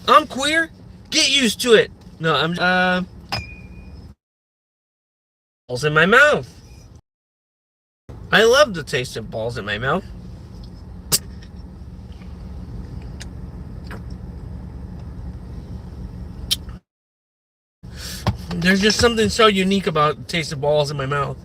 I'm queer. Get used to it. No, I'm balls in my mouth. I love the taste of balls in my mouth. There's just something so unique about the taste of balls in my mouth.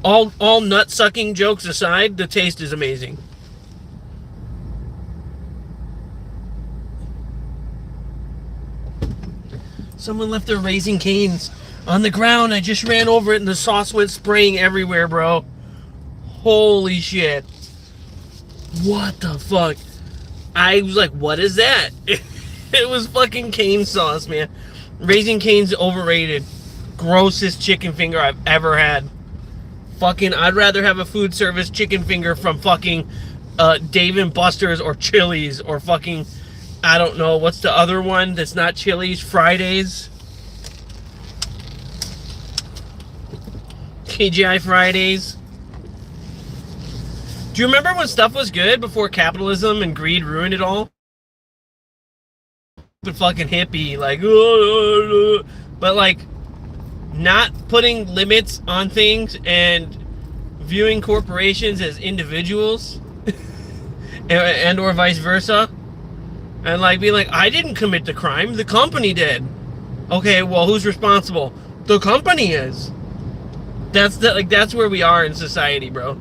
All nut sucking jokes aside, the taste is amazing. Someone left their Raising Canes on the ground. I just ran over it and the sauce went spraying everywhere, bro. Holy shit. What the fuck? I was like, what is that? It was fucking cane sauce, man. Raising Cane's overrated. Grossest chicken finger I've ever had. Fucking, I'd rather have a food service chicken finger from fucking Dave & Buster's or Chili's or fucking, I don't know, what's the other one that's not Chili's? Fridays? TGI Fridays? Do you remember when stuff was good before capitalism and greed ruined it all? But fucking hippie, like, but like, not putting limits on things and viewing corporations as individuals and or vice versa, and like being like, I didn't commit the crime, the company did. Okay, well, who's responsible? The company is. That's where we are in society, bro.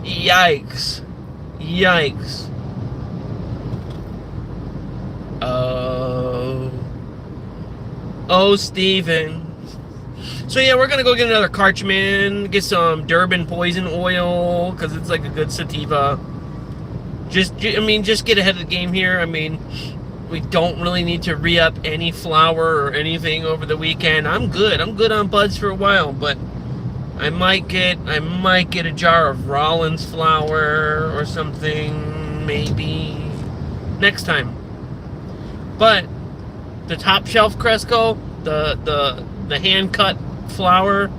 Yikes. Oh, Steven. So yeah, we're gonna go get another Karchman, get some Durban poison oil, because it's like a good sativa. Just get ahead of the game here. I mean, we don't really need to re-up any flour or anything over the weekend. I'm good on buds for a while, but I might get a jar of Rollins flour or something, maybe, next time. But the top shelf Cresco, the hand cut flour,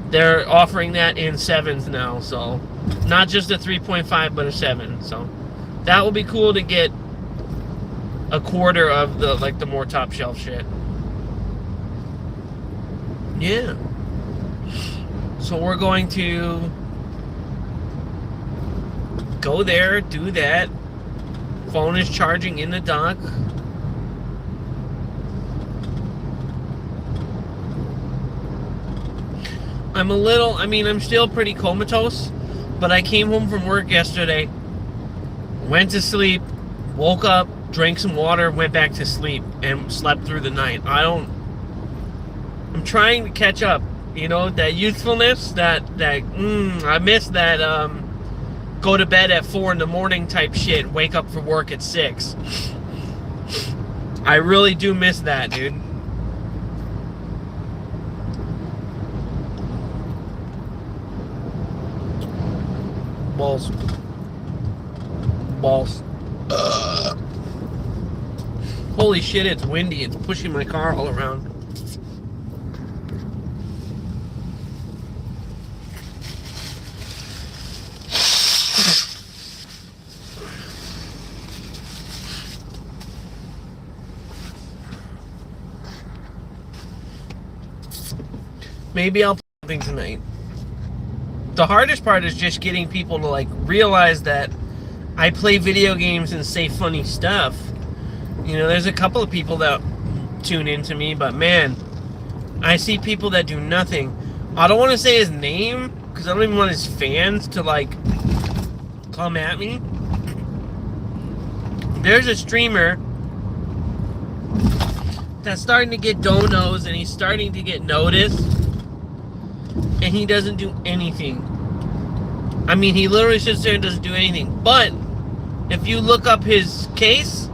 they're offering that in 7s now, so not just a 3.5 but a 7. So that will be cool to get a quarter of the more top shelf shit. Yeah. So we're going to go there, do that. Phone is charging in the dock. I'm still pretty comatose, but I came home from work yesterday, went to sleep, woke up, drank some water, went back to sleep, and slept through the night. I'm trying to catch up, that youthfulness, I miss that, go to bed at 4 in the morning type shit, wake up for work at 6. I really do miss that, dude. Balls. Holy shit, it's windy. It's pushing my car all around. Maybe I'll play something tonight. The hardest part is just getting people to realize that I play video games and say funny stuff. There's a couple of people that tune into me, but man, I see people that do nothing. I don't want to say his name because I don't even want his fans to come at me. There's a streamer that's starting to get donos and he's starting to get noticed, and he doesn't do anything. I mean, he literally sits there and doesn't do anything. But if you look up his case,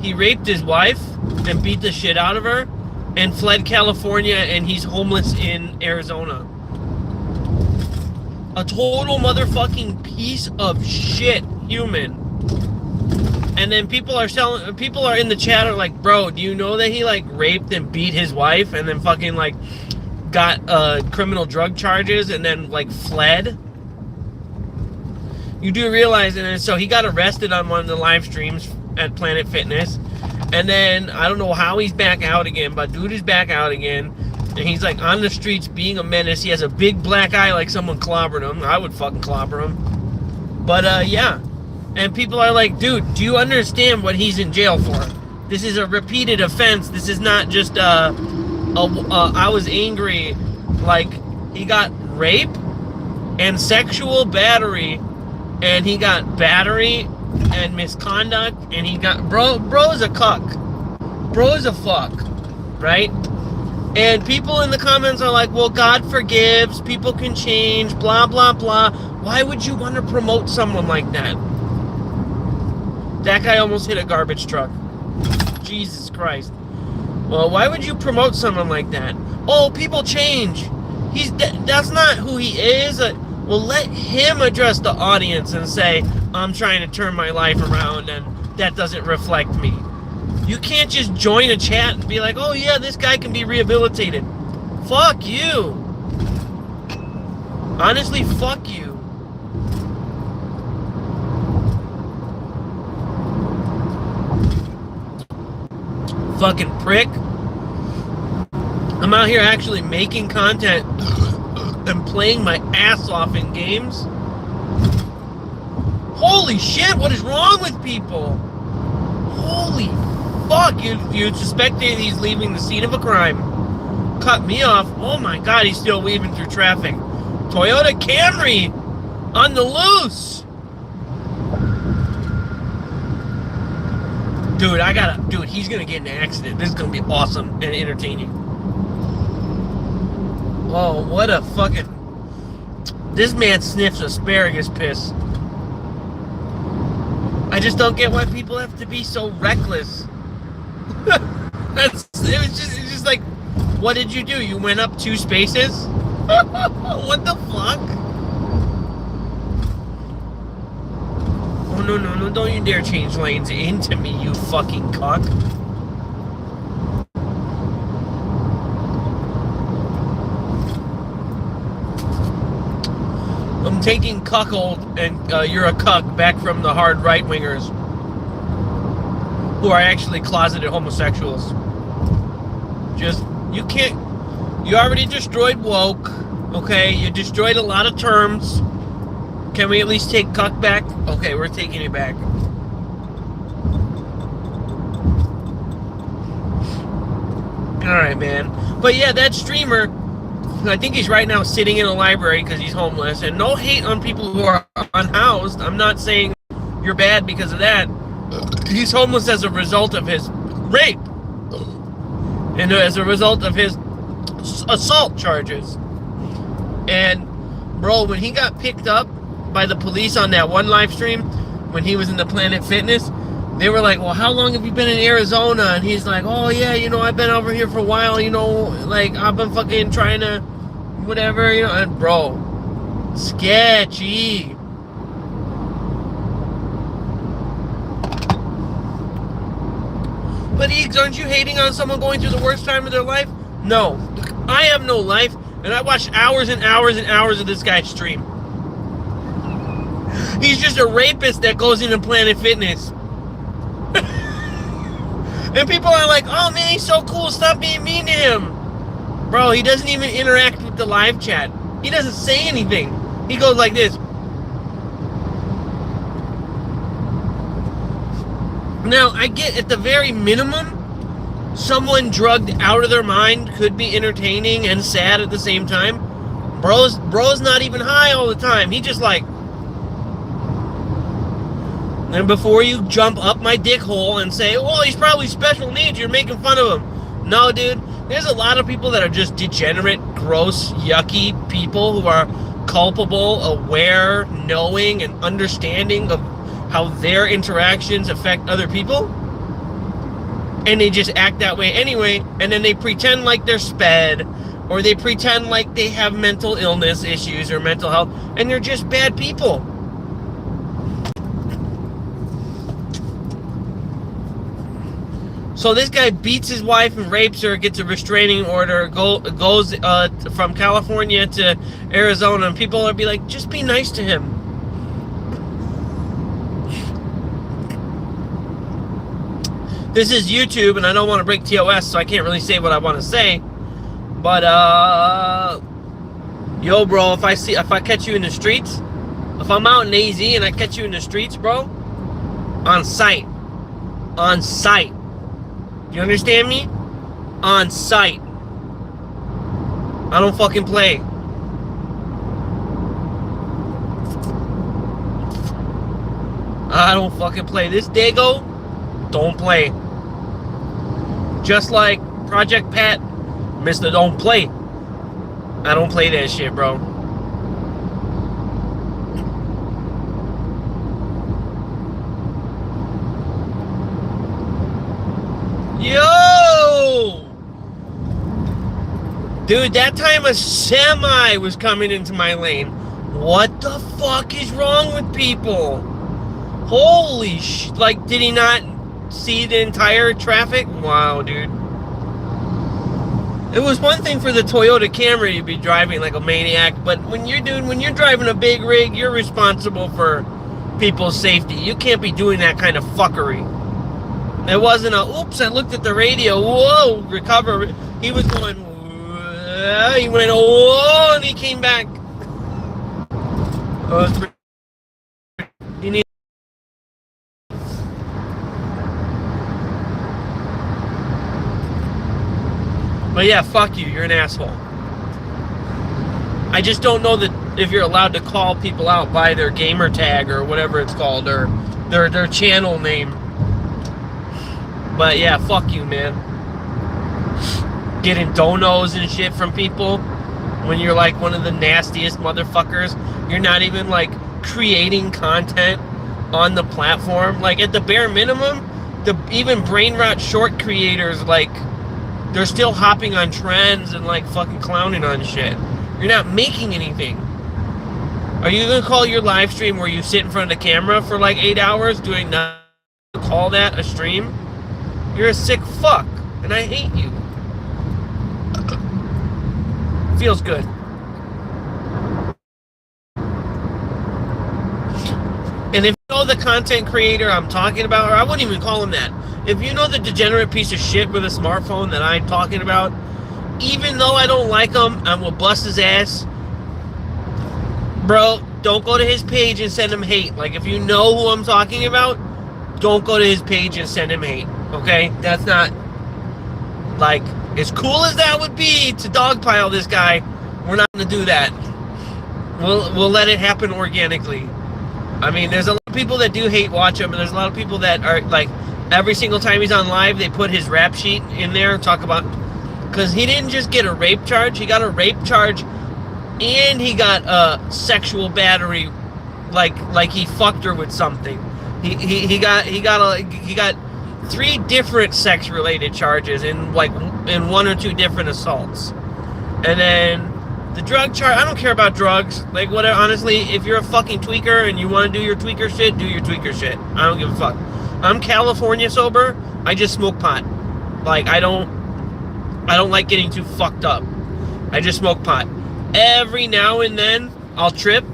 he raped his wife and beat the shit out of her and fled California, and he's homeless in Arizona. A total motherfucking piece of shit human. And then people are in the chat are like, bro, do you know that he raped and beat his wife and then fucking got criminal drug charges and then fled? You do realize, and so he got arrested on one of the live streams at Planet Fitness, and then I don't know how he's back out again, but dude is back out again, and he's like on the streets being a menace. He has a big black eye like someone clobbered him. I would fucking clobber him. But yeah, and people are like, dude, do you understand what he's in jail for? This is a repeated offense. This is not just I was angry. Like, he got rape and sexual battery, and he got battery and misconduct, and he got bro's a cuck. Bro's a fuck, right? And people in the comments are like, well, God forgives, people can change, blah, blah, blah. Why would you want to promote someone like that? That guy almost hit a garbage truck. Jesus Christ. Well, why would you promote someone like that? Oh, people change. That's not who he is. Well, let him address the audience and say, I'm trying to turn my life around and that doesn't reflect me. You can't just join a chat and be like, oh yeah, this guy can be rehabilitated. Fuck you. Honestly, fuck you. Fucking prick. I'm out here actually making content and playing my ass off in games. Holy shit, what is wrong with people? Holy fuck, you suspect that he's leaving the scene of a crime. Cut me off. Oh my god, he's still weaving through traffic. Toyota Camry on the loose. Dude, he's gonna get in an accident. This is gonna be awesome and entertaining. Oh, what a fucking... This man sniffs asparagus piss. I just don't get why people have to be so reckless. It's just like, what did you do? You went up 2 spaces? What the fuck? Oh, no, don't you dare change lanes into me, you fucking cock. I'm taking cuckold and you're a cuck back from the hard right-wingers who are actually closeted homosexuals. Just, you already destroyed woke, okay? You destroyed a lot of terms. Can we at least take cuck back? Okay, we're taking it back. Alright, man. But yeah, that streamer, I think he's right now sitting in a library because he's homeless. And no hate on people who are unhoused. I'm not saying you're bad because of that. He's homeless as a result of his rape. And as a result of his assault charges. And, bro, when he got picked up by the police on that one live stream, when he was in the Planet Fitness, they were like, well, how long have you been in Arizona? And he's like, oh, yeah, I've been over here for a while, like, I've been fucking trying to, whatever, and bro, sketchy. But Eages, aren't you hating on someone going through the worst time of their life? No, I have no life, and I watched hours and hours and hours of this guy's stream. He's just a rapist that goes into Planet Fitness. And people are like, oh man, he's so cool, stop being mean to him. Bro, he doesn't even interact with the live chat. He doesn't say anything. He goes like this. Now, I get at the very minimum, someone drugged out of their mind could be entertaining and sad at the same time. Bro's not even high all the time. He just like... And before you jump up my dick hole and say, oh, he's probably special needs, you're making fun of him. No, dude. There's a lot of people that are just degenerate, gross, yucky people who are culpable, aware, knowing, and understanding of how their interactions affect other people. And they just act that way anyway. And then they pretend like they're sped. Or they pretend like they have mental illness issues or mental health. And they're just bad people. So this guy beats his wife and rapes her, gets a restraining order, goes from California to Arizona, and people will be like, just be nice to him. This is YouTube, and I don't want to break TOS, so I can't really say what I want to say. But yo, bro, if I catch you in the streets, if I'm out in AZ and I catch you in the streets, bro, on sight, you understand me? On sight. I don't fucking play. I don't fucking play. This Dago, don't play. Just like Project Pat, Mr. Don't Play. I don't play that shit, bro. Yo! Dude, that time a semi was coming into my lane. What the fuck is wrong with people? Holy sh... Like, did he not see the entire traffic? Wow, dude. It was one thing for the Toyota Camry to be driving like a maniac, but when you're driving a big rig, you're responsible for people's safety. You can't be doing that kind of fuckery. It wasn't a, oops, I looked at the radio, whoa, recover. He was going, he went, whoa, and he came back. You need. But yeah, fuck you. You're an asshole. I just don't know that if you're allowed to call people out by their gamer tag or whatever it's called, or their channel name. But yeah, fuck you, man. Getting donos and shit from people when you're like one of the nastiest motherfuckers. You're not even like creating content on the platform. Like at the bare minimum, even brain rot short creators, like, they're still hopping on trends and like fucking clowning on shit. You're not making anything. Are you gonna call your live stream where you sit in front of the camera for like 8 hours doing nothing? Call that a stream? You're a sick fuck, and I hate you. Feels good. And if you know the content creator I'm talking about, or I wouldn't even call him that. If you know the degenerate piece of shit with a smartphone that I'm talking about, even though I don't like him, I will bust his ass. Bro, don't go to his page and send him hate. Like, if you know who I'm talking about, don't go to his page and send him hate. Okay? That's not, like, as cool as that would be to dogpile this guy, we're not going to do that. We'll let it happen organically. I mean, there's a lot of people that do hate watch him, and there's a lot of people that are, like, every single time he's on live, they put his rap sheet in there and talk about... Because he didn't just get a rape charge, he got a rape charge, and he got a sexual battery, like he fucked her with something. He got 3 different sex-related charges in 1 or 2 different assaults. And then the drug charge, I don't care about drugs. Like, whatever, honestly, if you're a fucking tweaker and you want to do your tweaker shit, do your tweaker shit. I don't give a fuck. I'm California sober. I just smoke pot. Like, I don't like getting too fucked up. I just smoke pot. Every now and then, I'll trip.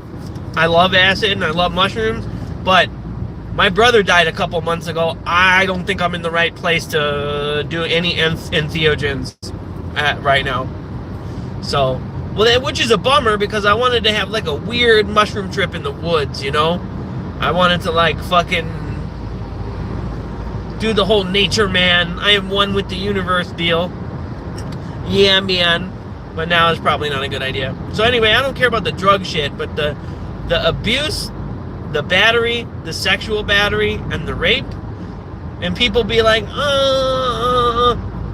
I love acid and I love mushrooms, but my brother died a couple months ago. I don't think I'm in the right place to do any entheogens right now. So, well, which is a bummer because I wanted to have like a weird mushroom trip in the woods, you know? I wanted to like fucking do the whole nature man, I am one with the universe deal. Yeah, man. But now it's probably not a good idea. So anyway, I don't care about the drug shit, but the abuse, the battery, the sexual battery, and the rape, and people be like,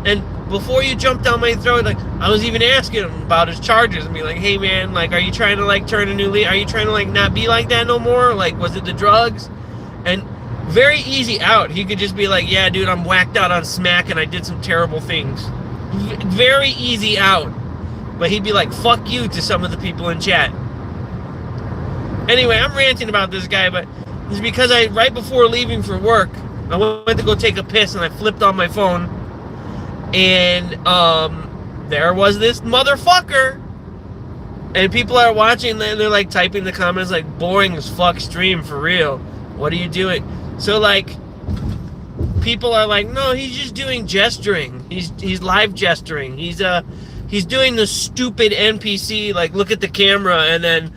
and before you jump down my throat, like, I was even asking him about his charges and be like, hey man, like, are you trying to like turn a new leaf? Are you trying to like not be like that no more? Like, was it the drugs? And very easy out. He could just be like, yeah, dude, I'm whacked out on smack and I did some terrible things. Very easy out. But he'd be like, fuck you to some of the people in chat. Anyway, I'm ranting about this guy, but it's because right before leaving for work, I went to go take a piss and I flipped on my phone. And there was this motherfucker. And people are watching and they're like typing the comments like, boring as fuck stream for real. What are you doing? So like, people are like, no, he's just doing gesturing. He's live gesturing. He's doing the stupid NPC, like, look at the camera, and then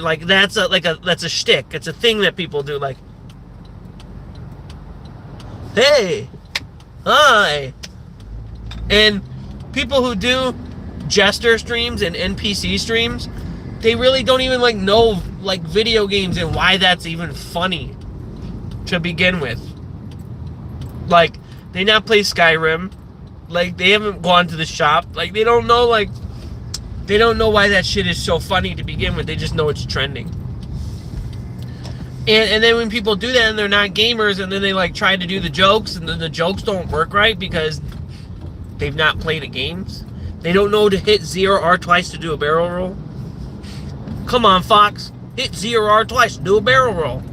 like that's a shtick. It's a thing that people do, like, hey, hi. And people who do jester streams and NPC streams, they really don't even like know like video games and why that's even funny to begin with. Like, they not play Skyrim, like they haven't gone to the shop, like they don't know why that shit is so funny to begin with. They just know it's trending. And then when people do that and they're not gamers, and then they like try to do the jokes, and then the jokes don't work right because they've not played the games. They don't know to hit 0R twice to do a barrel roll. Come on, Fox. Hit 0R twice to do a barrel roll.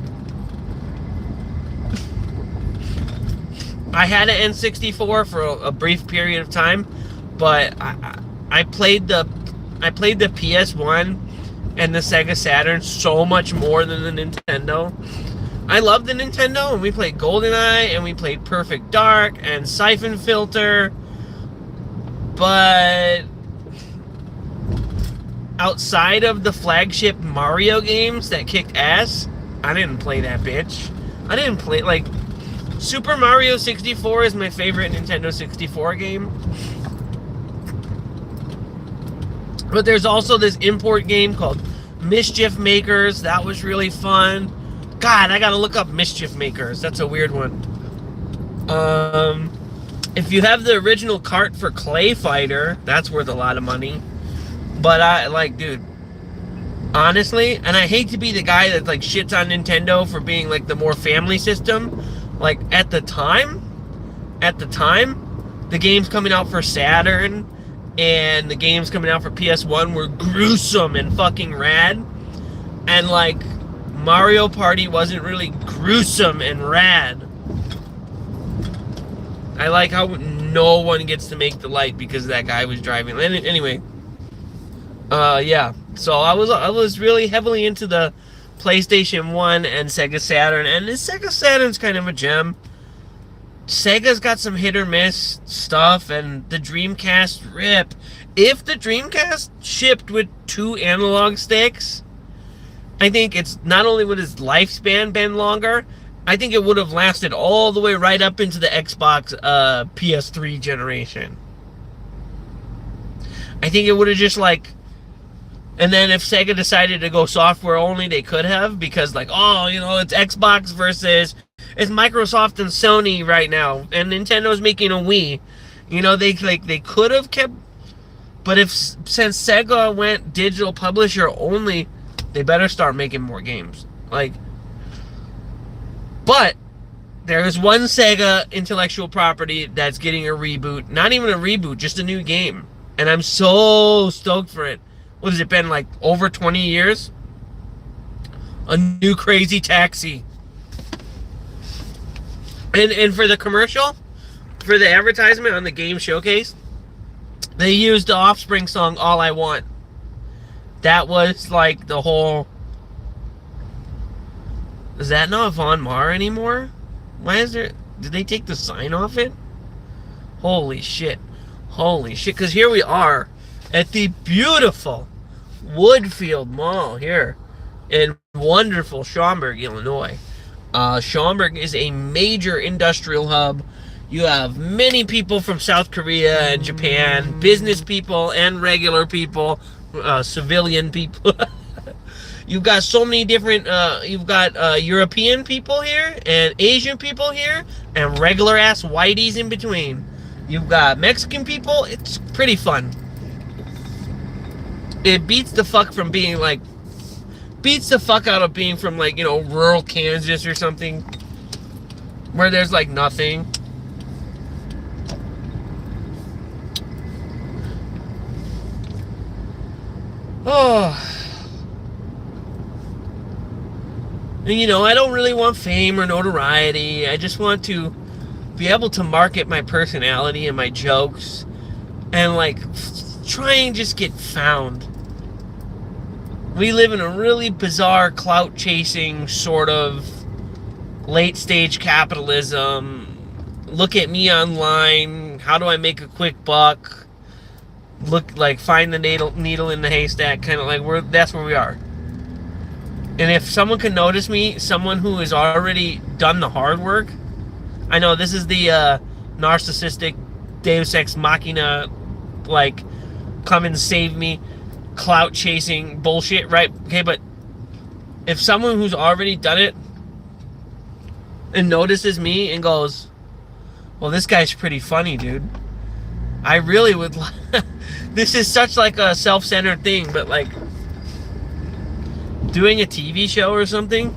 I had an N64 for a brief period of time, but I played the PS1 and the Sega Saturn so much more than the Nintendo. I love the Nintendo, and we played GoldenEye, and we played Perfect Dark and Siphon Filter, but outside of the flagship Mario games that kicked ass, I didn't play that bitch. I didn't play, like, Super Mario 64 is my favorite Nintendo 64 game. But there's also this import game called Mischief Makers. That was really fun. God, I gotta look up Mischief Makers. That's a weird one. If you have the original cart for Clay Fighter, that's worth a lot of money. But dude, honestly, and I hate to be the guy that like shits on Nintendo for being like the more family system. Like, at the time, the games coming out for Saturn and the games coming out for PS1 were gruesome and fucking rad. And, like, Mario Party wasn't really gruesome and rad. I like how no one gets to make the light because that guy was driving. Anyway, yeah. So I was really heavily into the PlayStation 1 and Sega Saturn, and this Sega Saturn's kind of a gem. Sega's got some hit or miss stuff, and the Dreamcast rip. If the Dreamcast shipped with 2 analog sticks, I think it's not only would its lifespan been longer, I think it would have lasted all the way right up into the Xbox PS3 generation. I think it would have just like. And then if Sega decided to go software only, they could have, because like, oh, you know, it's Xbox versus it's Microsoft and Sony right now, and Nintendo's making a Wii. You know, they could have kept, but since Sega went digital publisher only, they better start making more games. Like, but there's one Sega intellectual property that's getting a reboot. Not even a reboot, just a new game, and I'm so stoked for it. What has it been, like, over 20 years? A new Crazy Taxi. And for the commercial, for the advertisement on the game showcase, they used the Offspring song, All I Want. That was, like, the whole... Is that not Von Mar anymore? Why is there... Did they take the sign off it? Holy shit. Holy shit. Because here we are at the beautiful Woodfield Mall here in wonderful Schaumburg, Illinois. Schaumburg is a major industrial hub. You have many people from South Korea and Japan, business people and regular people, civilian people. You've got so many different, you've got European people here and Asian people here and regular ass whiteys in between. You've got Mexican people. It's pretty fun. It beats the fuck from being like, beats the fuck out of being from like, you know, rural Kansas or something where there's like nothing. Oh. And you know, I don't really want fame or notoriety. I just want to be able to market my personality and my jokes and like try and just get found. We live in a really bizarre clout chasing sort of late stage capitalism look at me online. How do I make a quick buck? Look like find the needle in the haystack, kind of like that's where we are. And if someone can notice me, someone who has already done the hard work, I know this is the narcissistic Deus Ex Machina, like come and save me, clout chasing bullshit, right? Okay, but if someone who's already done it and notices me and goes, well, this guy's pretty funny, dude. I really would. This is such like a self-centered thing, but like doing a TV show or something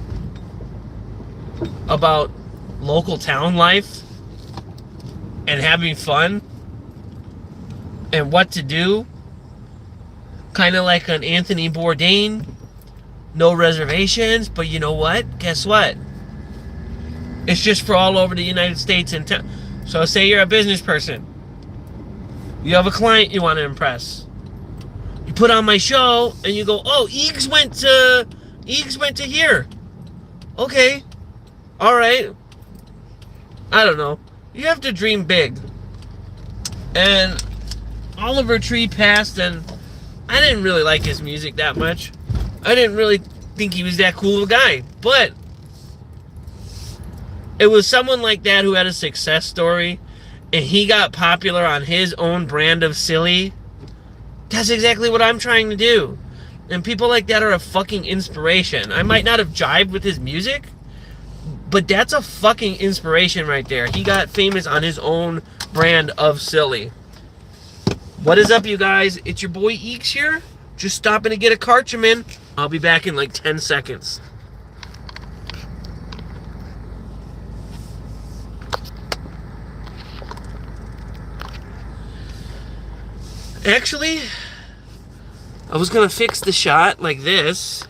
about local town life and having fun and what to do, kind of like an Anthony Bourdain, no reservations. But you know what? Guess what? It's just for all over the United States and so say you're a business person. You have a client you want to impress. You put on my show and you go, oh, Eages went to here. Okay. All right. I don't know. You have to dream big. And Oliver Tree passed, and I didn't really like his music that much. I didn't really think he was that cool of a guy. But it was someone like that who had a success story, and he got popular on his own brand of silly. That's exactly what I'm trying to do. And people like that are a fucking inspiration. I might not have jived with his music, but that's a fucking inspiration right there. He got famous on his own brand of silly. What is up, you guys? It's your boy Eages here. Just stopping to get a Karchaman. I'll be back in like 10 seconds. Actually, I was going to fix the shot like this.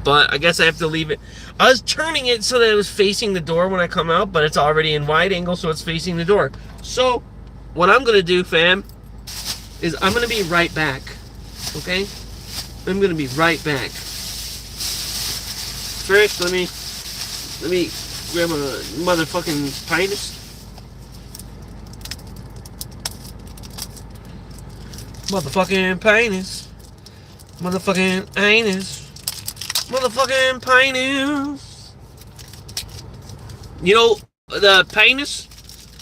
But I guess I have to leave it. I was turning it so that it was facing the door when I come out, but it's already in wide angle, so it's facing the door. So, what I'm going to do, fam, is I'm going to be right back. Okay? I'm going to be right back. First, let me grab a motherfucking Pinus. Motherfucking Pinus. Motherfucking anus. Motherfucking Pinus. You know, the Pinus?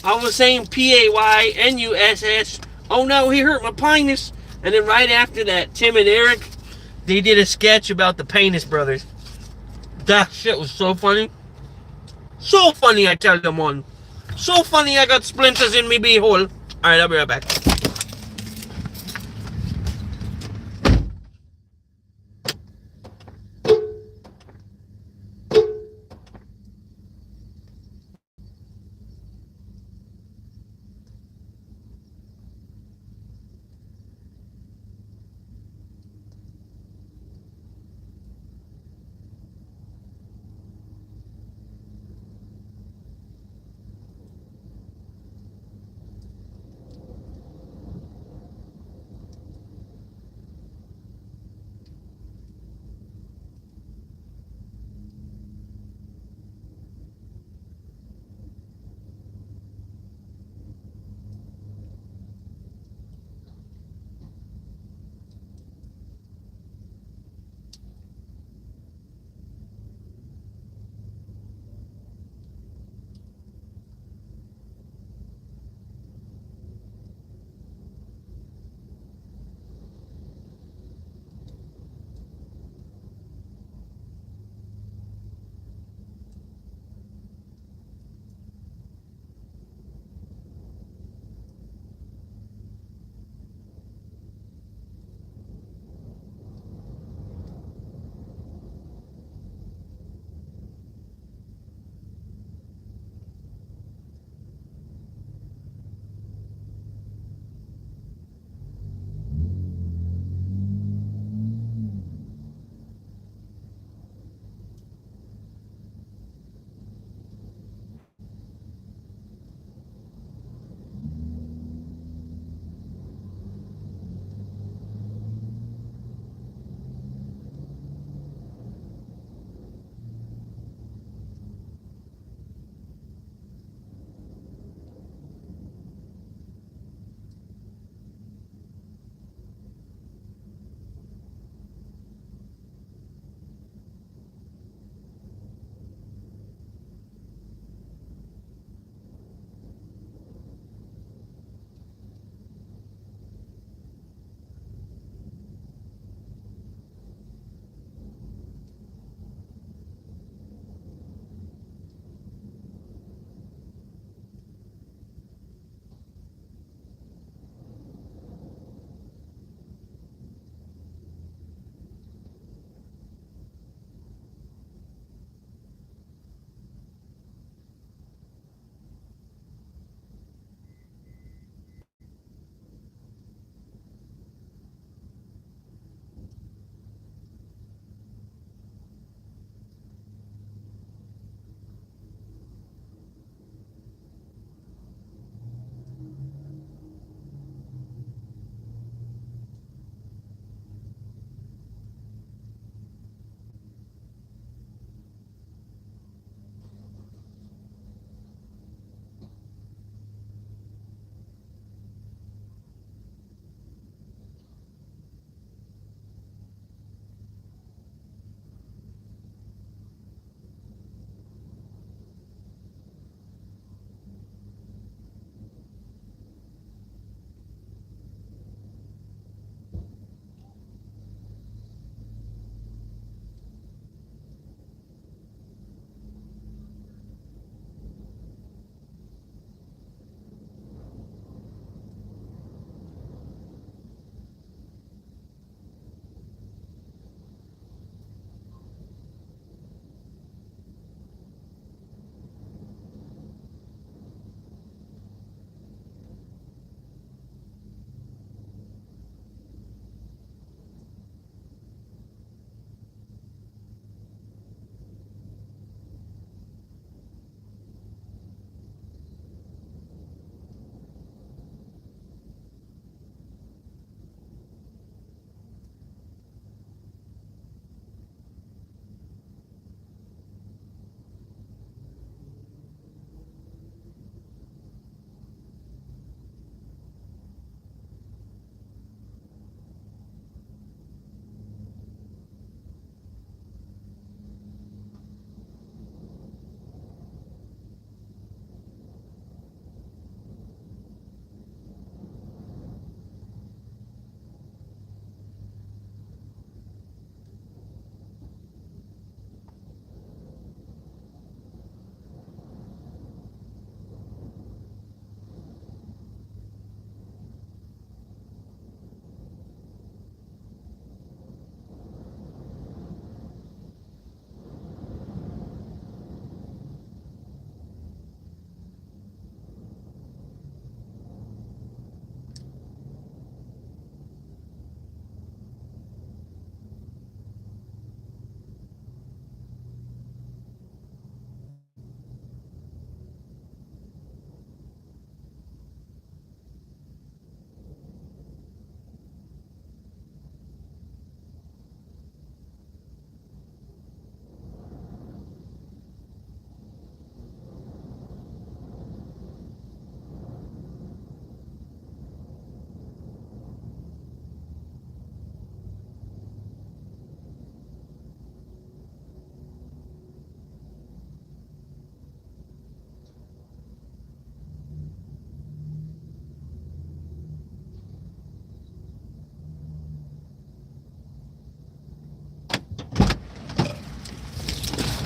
I was saying P-A-Y-N-U-S-S. Oh no, he hurt my Pinus. And then right after that, Tim and Eric, they did a sketch about the Pinus brothers. That shit was so funny. So funny, I tell them one. So funny, I got splinters in me beehole. Alright, I'll be right back.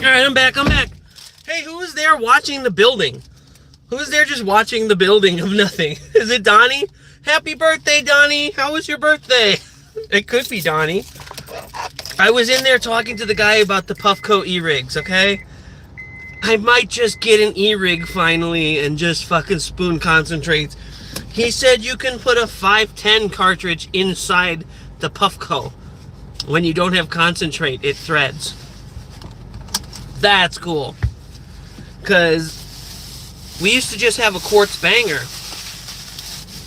Alright, I'm back. Hey, who is there watching the building? Who is there just watching the building of nothing? Is it Donnie? Happy birthday, Donnie. How was your birthday? It could be Donnie. I was in there talking to the guy about the Puffco E-rigs, okay? I might just get an E-rig finally and just fucking spoon concentrates. He said you can put a 510 cartridge inside the Puffco. When you don't have concentrate, it threads. That's cool. Because we used to just have a quartz banger.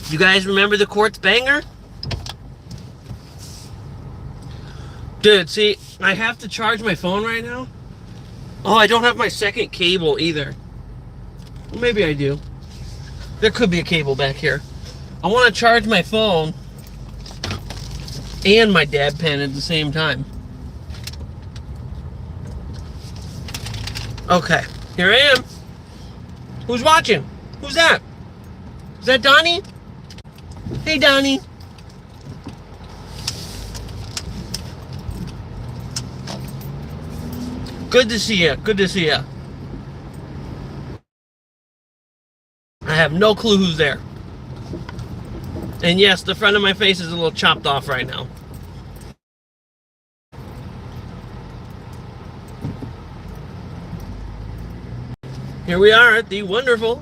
You guys remember the quartz banger? Dude, see, I have to charge my phone right now. Oh, I don't have my second cable either. Well, maybe I do. There could be a cable back here. I want to charge my phone and my dab pen at the same time. Okay, here I am. Who's watching? Who's that? Is that Donnie? Hey, Donnie. Good to see you. Good to see you. I have no clue who's there. And yes, the front of my face is a little chopped off right now. Here we are at the wonderful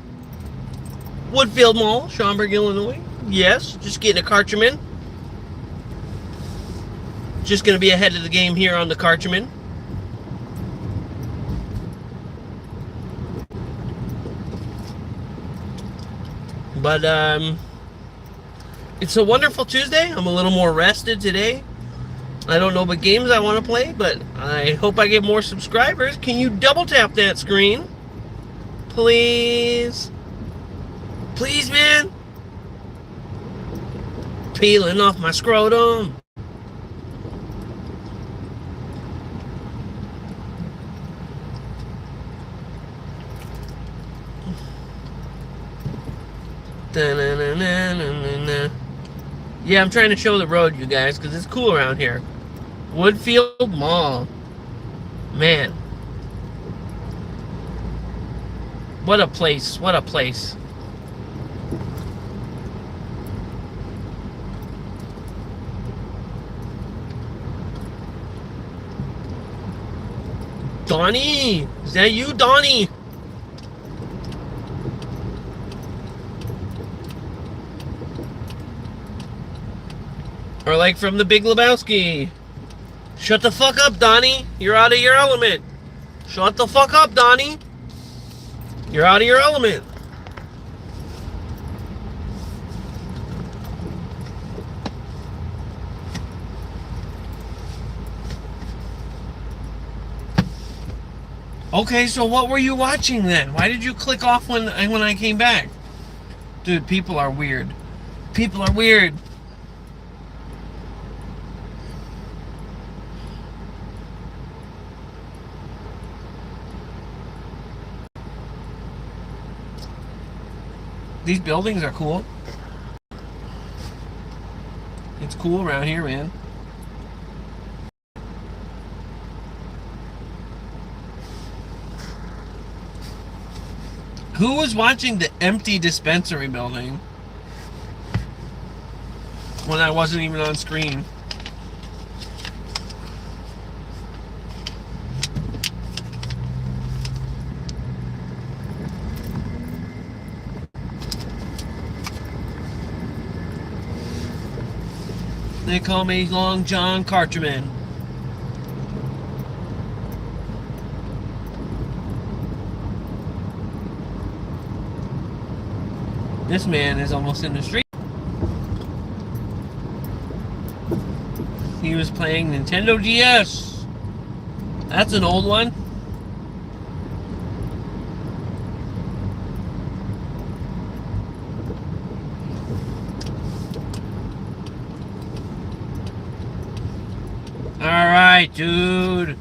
Woodfield Mall, Schaumburg, Illinois. Yes, just getting a Karcherman. Just going to be ahead of the game here on the Karcherman. But, it's a wonderful Tuesday. I'm a little more rested today. I don't know what games I want to play, but I hope I get more subscribers. Can you double tap that screen? Please? Please, man? Peeling off my scrotum. Yeah, I'm trying to show the road, you guys, because it's cool around here. Woodfield Mall. Man. What a place. What a place. Donnie! Is that you, Donnie? Or like from the Big Lebowski. Shut the fuck up, Donnie. You're out of your element. Shut the fuck up, Donnie. You're out of your element. Okay, so what were you watching then? Why did you click off when I came back? Dude, people are weird. People are weird. These buildings are cool. It's cool around here, man. Who was watching the empty dispensary building when I wasn't even on screen? They call me Long John Karcherman. This man is almost in the street. He was playing Nintendo DS. That's an old one. Alright, dude.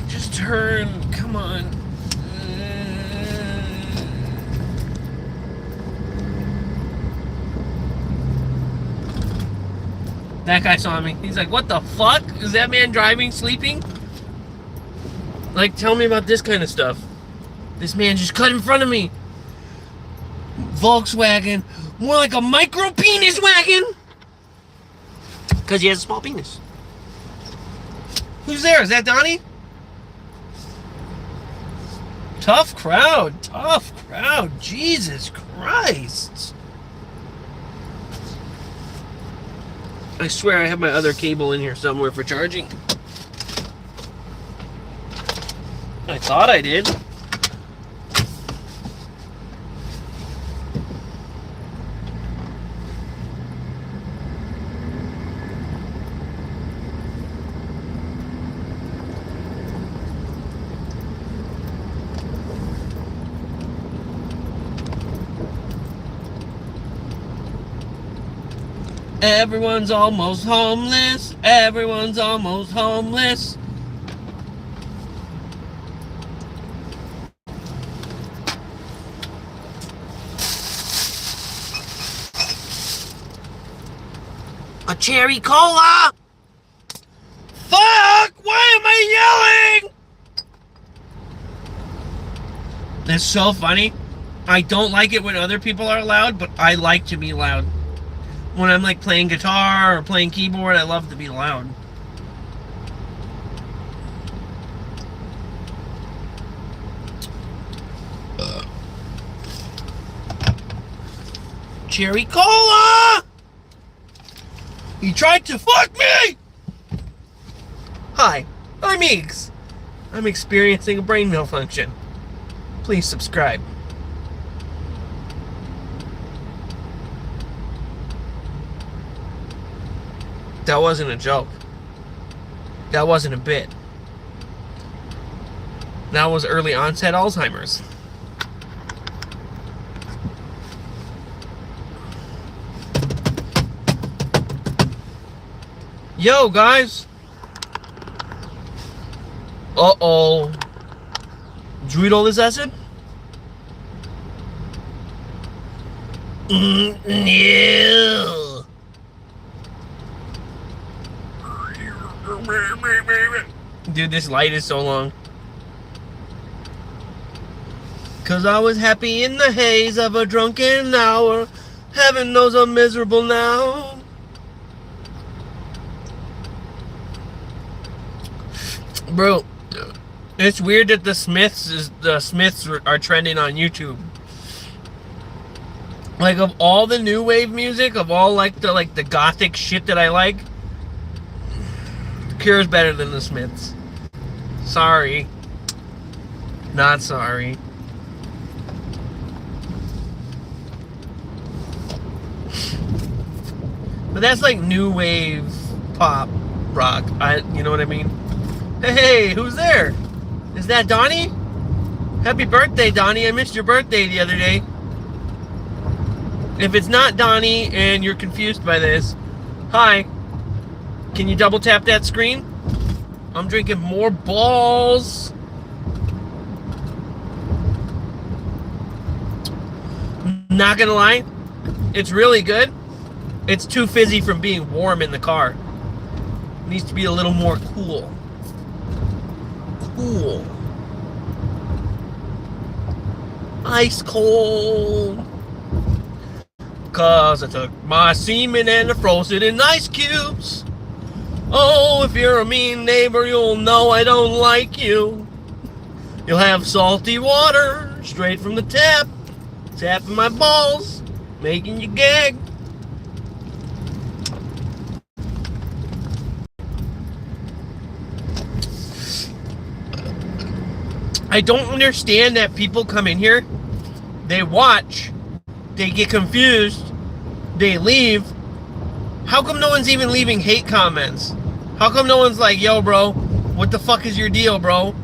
Just turn. Come on. That guy saw me. He's like, what the fuck? Is that man driving, sleeping? Like, tell me about this kind of stuff. This man just cut in front of me. Volkswagen. More like a micro penis wagon. Because he has a small penis. Who's there? Is that Donnie? Tough crowd. Tough crowd. Jesus Christ. I swear I have my other cable in here somewhere for charging. I thought I did. Everyone's almost homeless. Everyone's almost homeless. A cherry cola! Fuck! Why am I yelling? It's so funny. I don't like it when other people are loud, but I like to be loud. When I'm like playing guitar or playing keyboard, I love to be loud. Cherry cola! He tried to fuck me! Hi, I'm Eages. I'm experiencing a brain malfunction. Please subscribe. That wasn't a joke. That wasn't a bit. That was early onset Alzheimer's. Yo, guys. Uh-oh. Did you eat all this acid? No. Dude, this light is so long. 'Cause I was happy in the haze of a drunken hour. Heaven knows I'm miserable now. Bro, it's weird that the Smiths are trending on YouTube. Like, of all the new wave music, of all like the gothic shit that I like, Cure's better than the Smiths. Sorry. Not sorry. But that's like new wave pop rock. You know what I mean? Hey, who's there? Is that Donnie? Happy birthday, Donnie. I missed your birthday the other day. If it's not Donnie and you're confused by this, hi. Can you double tap that screen? I'm drinking more balls. Not gonna lie, it's really good. It's too fizzy from being warm in the car. It needs to be a little more cool. Cool. Ice cold. 'Cause I took my semen and I froze it in ice cubes. Oh, if you're a mean neighbor, you'll know I don't like you. You'll have salty water straight from the tap, tapping my balls, making you gag. I don't understand that people come in here, they watch, they get confused, they leave. How come no one's even leaving hate comments? How come no one's like, yo, bro, what the fuck is your deal, bro?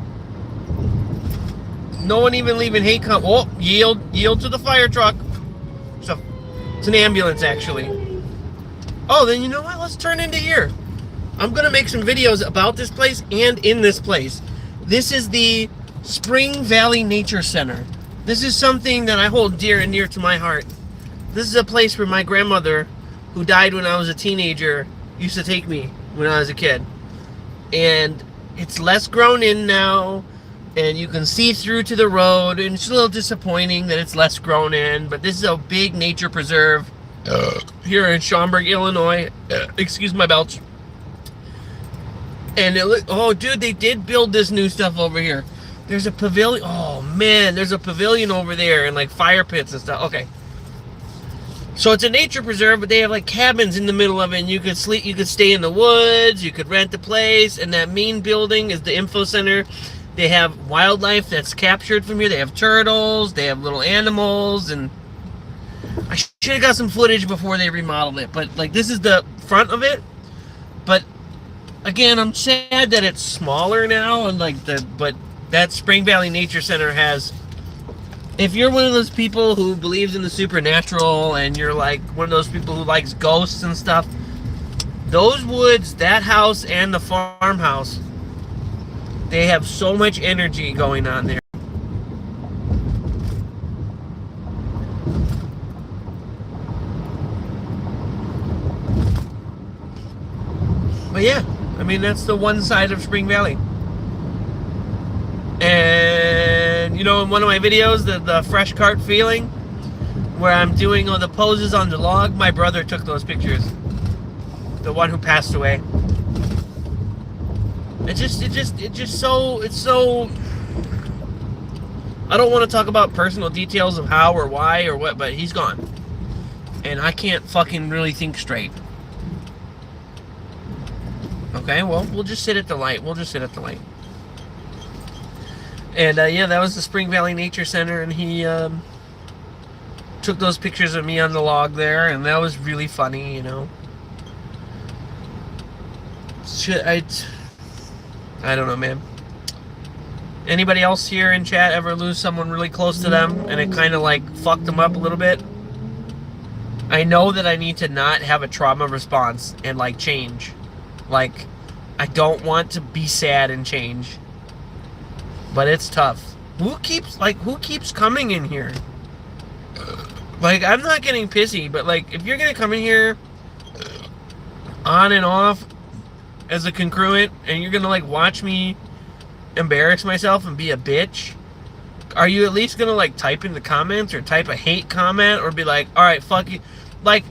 No one even leaving hate comments. Oh, yield to the fire truck. So, it's an ambulance, actually. Oh, then you know what? Let's turn into here. I'm going to make some videos about this place and in this place. This is the Spring Valley Nature Center. This is something that I hold dear and near to my heart. This is a place where my grandmother, who died when I was a teenager, used to take me when I was a kid. And it's less grown in now. and you can see through to the road, and it's a little disappointing that it's less grown in, but this is a big nature preserve here in Schaumburg, Illinois. Excuse my belch. And oh dude, they did build this new stuff over here. There's a pavilion. Oh man, there's a pavilion over there and like fire pits and stuff. Okay. So it's a nature preserve, but they have like cabins in the middle of it, and you could sleep, you could stay in the woods, you could rent a place, and that main building is the info center. They have wildlife that's captured from here. They have turtles, they have little animals, and I should have got some footage before they remodeled it, but like this is the front of it. But again, I'm sad that it's smaller now, and like but that Spring Valley Nature Center has, if you're one of those people who believes in the supernatural and you're like one of those people who likes ghosts and stuff, those woods, that house and the farmhouse, they have so much energy going on there. But yeah, I mean, that's the one side of Spring Valley. And, you know, in one of my videos, the fresh cart feeling, where I'm doing all the poses on the log, my brother took those pictures. The one who passed away. It's so, I don't want to talk about personal details of how or why or what, but he's gone. And I can't fucking really think straight. Okay, well, we'll just sit at the light. And yeah, that was the Spring Valley Nature Center, and he took those pictures of me on the log there, and that was really funny, you know. I don't know, man. Anybody else here in chat ever lose someone really close to them, and it kind of like fucked them up a little bit? I know that I need to not have a trauma response and like change. Like, I don't want to be sad and change. But it's tough. Who keeps coming in here? Like, I'm not getting pissy, but like, if you're gonna come in here on and off as a congruent, and you're gonna like watch me embarrass myself and be a bitch, are you at least gonna like type in the comments or type a hate comment or be like, all right, fuck you? Like,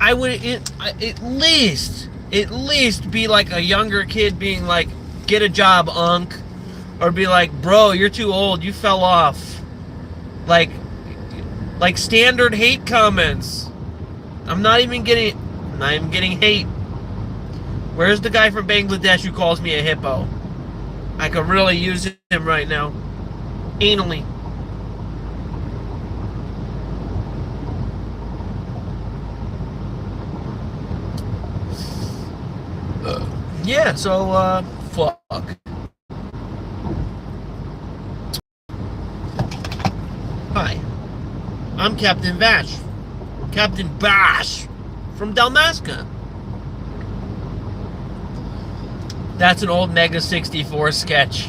I would at least be like a younger kid being like, get a job, unk. Or be like, bro, you're too old, you fell off. Like standard hate comments. I'm not even getting hate. Where's the guy from Bangladesh who calls me a hippo? I could really use him right now. Anally. Yeah, so, fuck. Hi, I'm Captain Bash from Dalmasca. That's an old Mega 64 sketch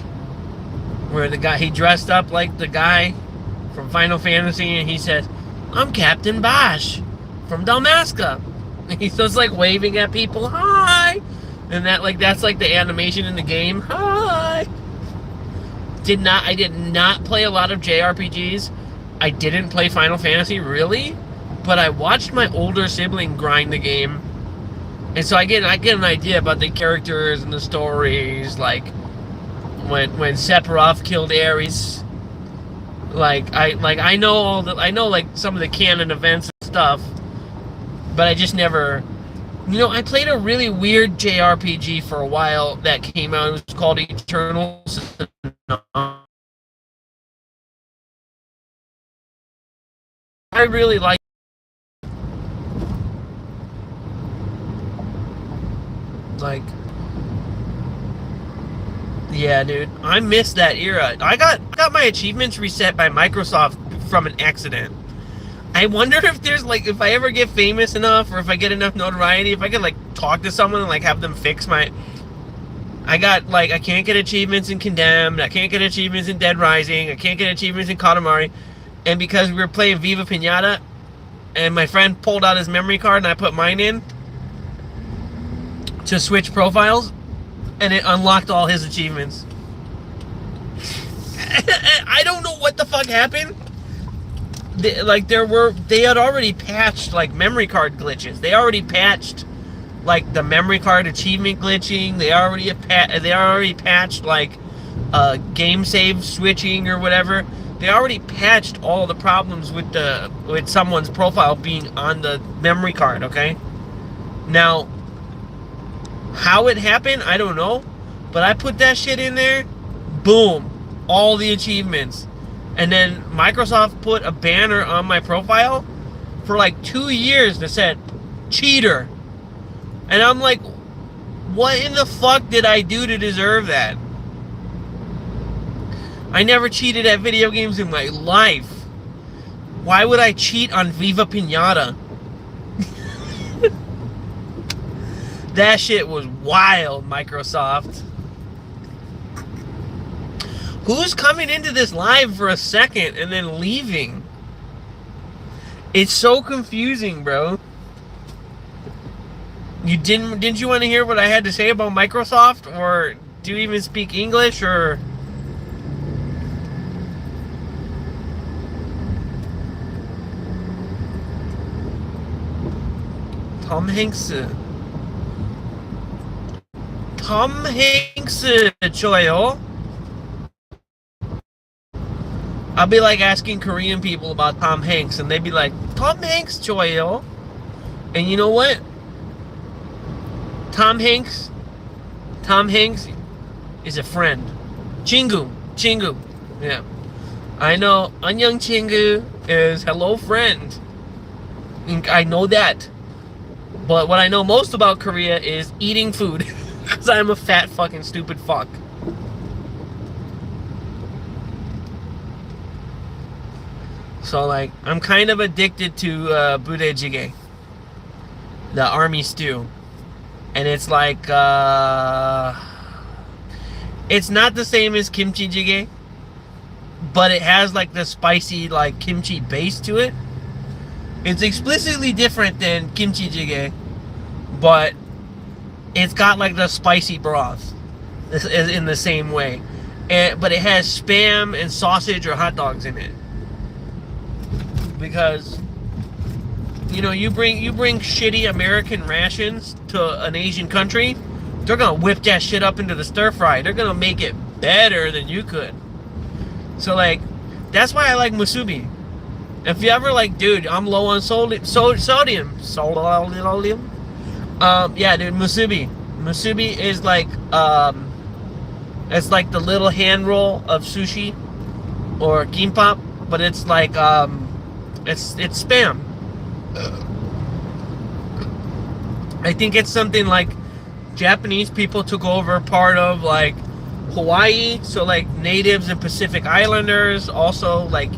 where the guy, he dressed up like the guy from Final Fantasy, and he said, I'm Captain Bash from Dalmasca. And he's just like waving at people, hi, and that's like the animation in the game, hi. I did not play a lot of JRPGs. I didn't play Final Fantasy, really, but I watched my older sibling grind the game, and so I get an idea about the characters and the stories, like when Sephiroth killed Ares. I know like some of the canon events and stuff, but I just never, you know, I played a really weird JRPG for a while that came out. It was called Eternal. I really like. Yeah, dude, I miss that era. I got my achievements reset by Microsoft from an accident. I wonder if there's like, if I ever get famous enough, or if I get enough notoriety, if I could like talk to someone and like have them fix my. I can't get achievements in Condemned. I can't get achievements in Dead Rising. I can't get achievements in Katamari. And because we were playing Viva Pinata, and my friend pulled out his memory card and I put mine in to switch profiles, and it unlocked all his achievements. I don't know what the fuck happened. They had already patched like memory card glitches. They already patched like the memory card achievement glitching. They already patched like game save switching or whatever. They already patched all the problems with someone's profile being on the memory card. Okay, now how it happened, I don't know, but I put that shit in there. Boom, all the achievements. And then Microsoft put a banner on my profile for like 2 years that said, cheater. And I'm like, what in the fuck did I do to deserve that? I never cheated at video games in my life. Why would I cheat on Viva Pinata? That shit was wild, Microsoft. Who's coming into this live for a second and then leaving? It's so confusing, bro. Didn't you want to hear what I had to say about Microsoft? Or do you even speak English? Or Tom Hanks. Tom Hanks, Choyo. I'll be like asking Korean people about Tom Hanks, and they'd be like, Tom Hanks, Choyo. And you know what? Tom Hanks is a friend. Chingu. Yeah. I know, Anyang Chingu is hello friend. I know that. But what I know most about Korea is eating food. Because I'm a fat fucking stupid fuck. So, like, I'm kind of addicted to budae jjigae, the army stew. And it's like, it's not the same as kimchi jjigae, but it has, like, the spicy, like, kimchi base to it. It's explicitly different than kimchi jjigae, but it's got, like, the spicy broth in the same way. But it has Spam and sausage or hot dogs in it. Because, you know, you bring shitty American rations to an Asian country, they're gonna whip that shit up into the stir fry. They're gonna make it better than you could. So, like, that's why I like musubi. If you ever like, dude, I'm low on sodium. Yeah, dude, musubi is like it's like the little hand roll of sushi or kimbap, but it's like it's Spam. I think it's something like Japanese people took over part of like Hawaii, so like natives and Pacific Islanders also like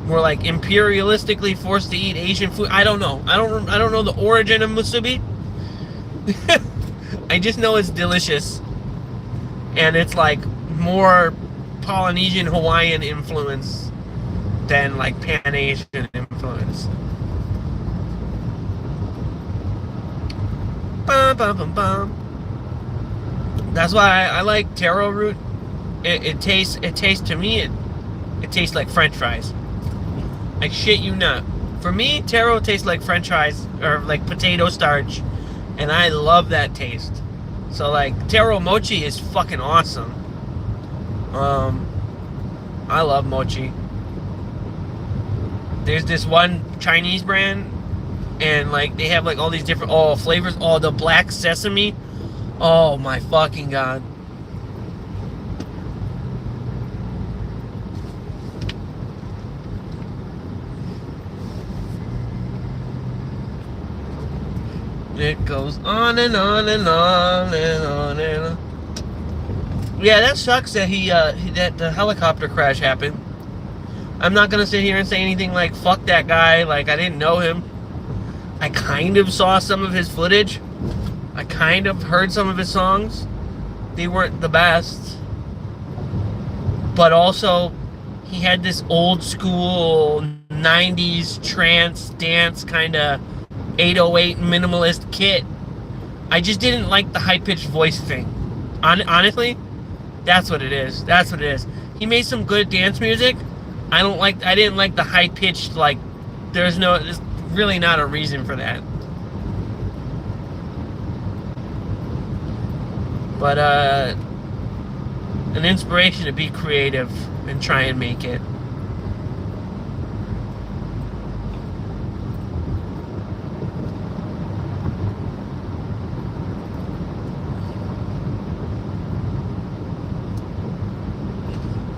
were like imperialistically forced to eat Asian food. I don't know. I don't know the origin of musubi. I just know it's delicious, and it's like more Polynesian Hawaiian influence than like Pan-Asian influence. Bum, bum, bum, bum. That's why I like taro root. It tastes to me it tastes like French fries. Like shit you not. For me, taro tastes like French fries or like potato starch, and I love that taste. So like taro mochi is fucking awesome. I love mochi. There's this one Chinese brand, and like they have like all these different flavors. Oh, the black sesame. Oh my fucking god. It goes on and on and on and on and on. Yeah, that sucks that that the helicopter crash happened. I'm not gonna sit here and say anything like fuck that guy, like I didn't know him. I kind of saw some of his footage. I kind of heard some of his songs. They weren't the best. But also, he had this old school 90s trance dance kind of 808 minimalist kit. I just didn't like the high-pitched voice thing. Honestly, that's what it is. That's what it is. He made some good dance music. I didn't like the high pitched, like, there's really not a reason for that. But an inspiration to be creative and try and make it.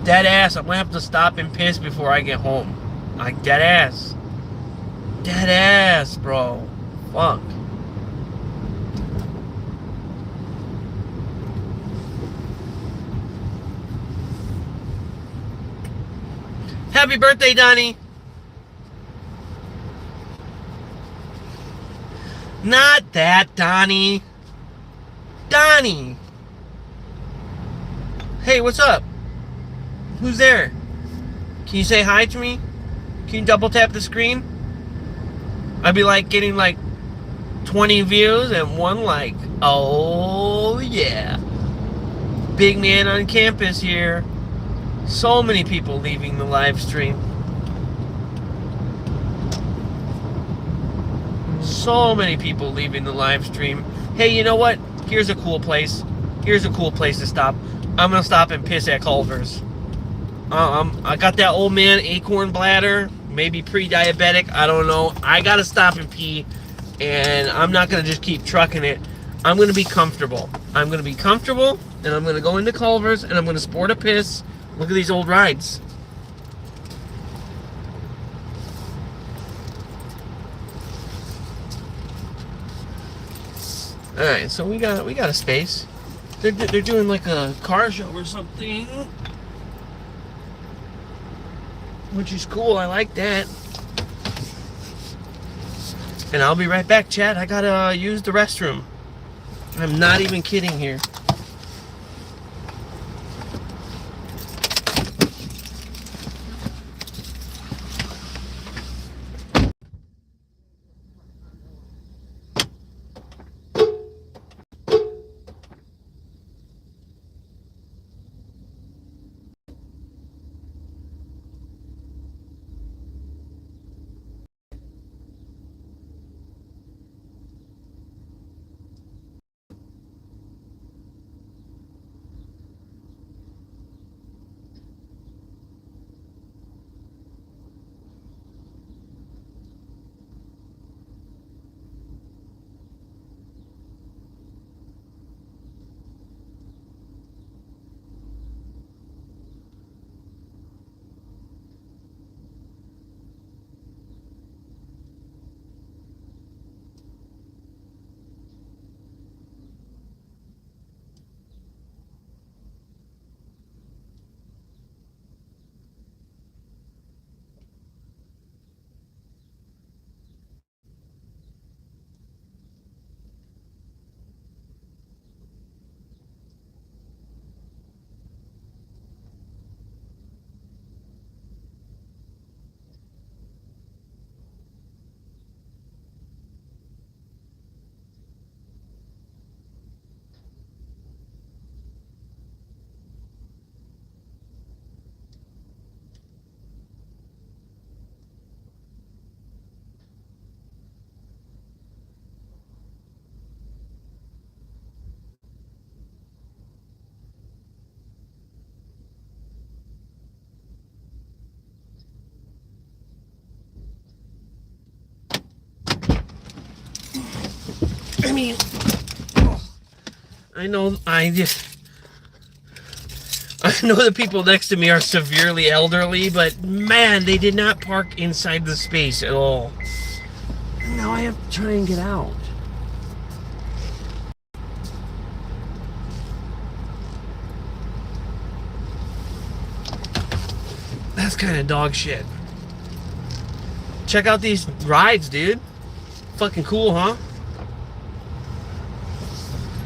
Dead ass, I'm gonna have to stop and piss before I get home. Like, dead ass. Dead ass, bro. Fuck. Happy birthday, Donnie. Not that, Donnie. Donnie. Hey, what's up? Who's there? Can you say hi to me? Can you double tap the screen? I'd be like getting like 20 views and 1 like. Oh yeah. Big man on campus here. So many people leaving the live stream. So many people leaving the live stream. Hey, you know what? Here's a cool place. Here's a cool place to stop. I'm gonna stop and piss at Culver's. I got that old man acorn bladder, maybe pre-diabetic, I don't know. I gotta stop and pee, and I'm not gonna just keep trucking it. I'm gonna be comfortable. I'm gonna be comfortable, and I'm gonna go into Culver's, and I'm gonna sport a piss. Look at these old rides. All right, so we got a space. They're doing like a car show or something, which is cool. I like that. And I'll be right back, Chad. I gotta use the restroom. I'm not even kidding here. I mean, I know the people next to me are severely elderly, but man, they did not park inside the space at all. Now I have to try and get out. That's kind of dog shit. Check out these rides, dude. Fucking cool, huh?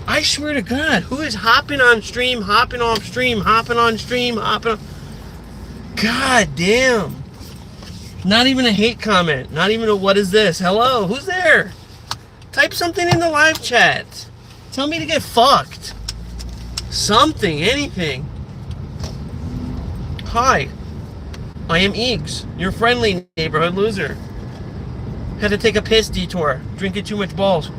I swear to God, who is hopping on stream, hopping off stream, hopping on stream, hopping on... God damn. Not even a hate comment. Not even a what is this? Hello, who's there? Type something in the live chat. Tell me to get fucked. Something, anything. Hi, I am Eages, your friendly neighborhood loser. Had to take a piss detour, drinking too much balls.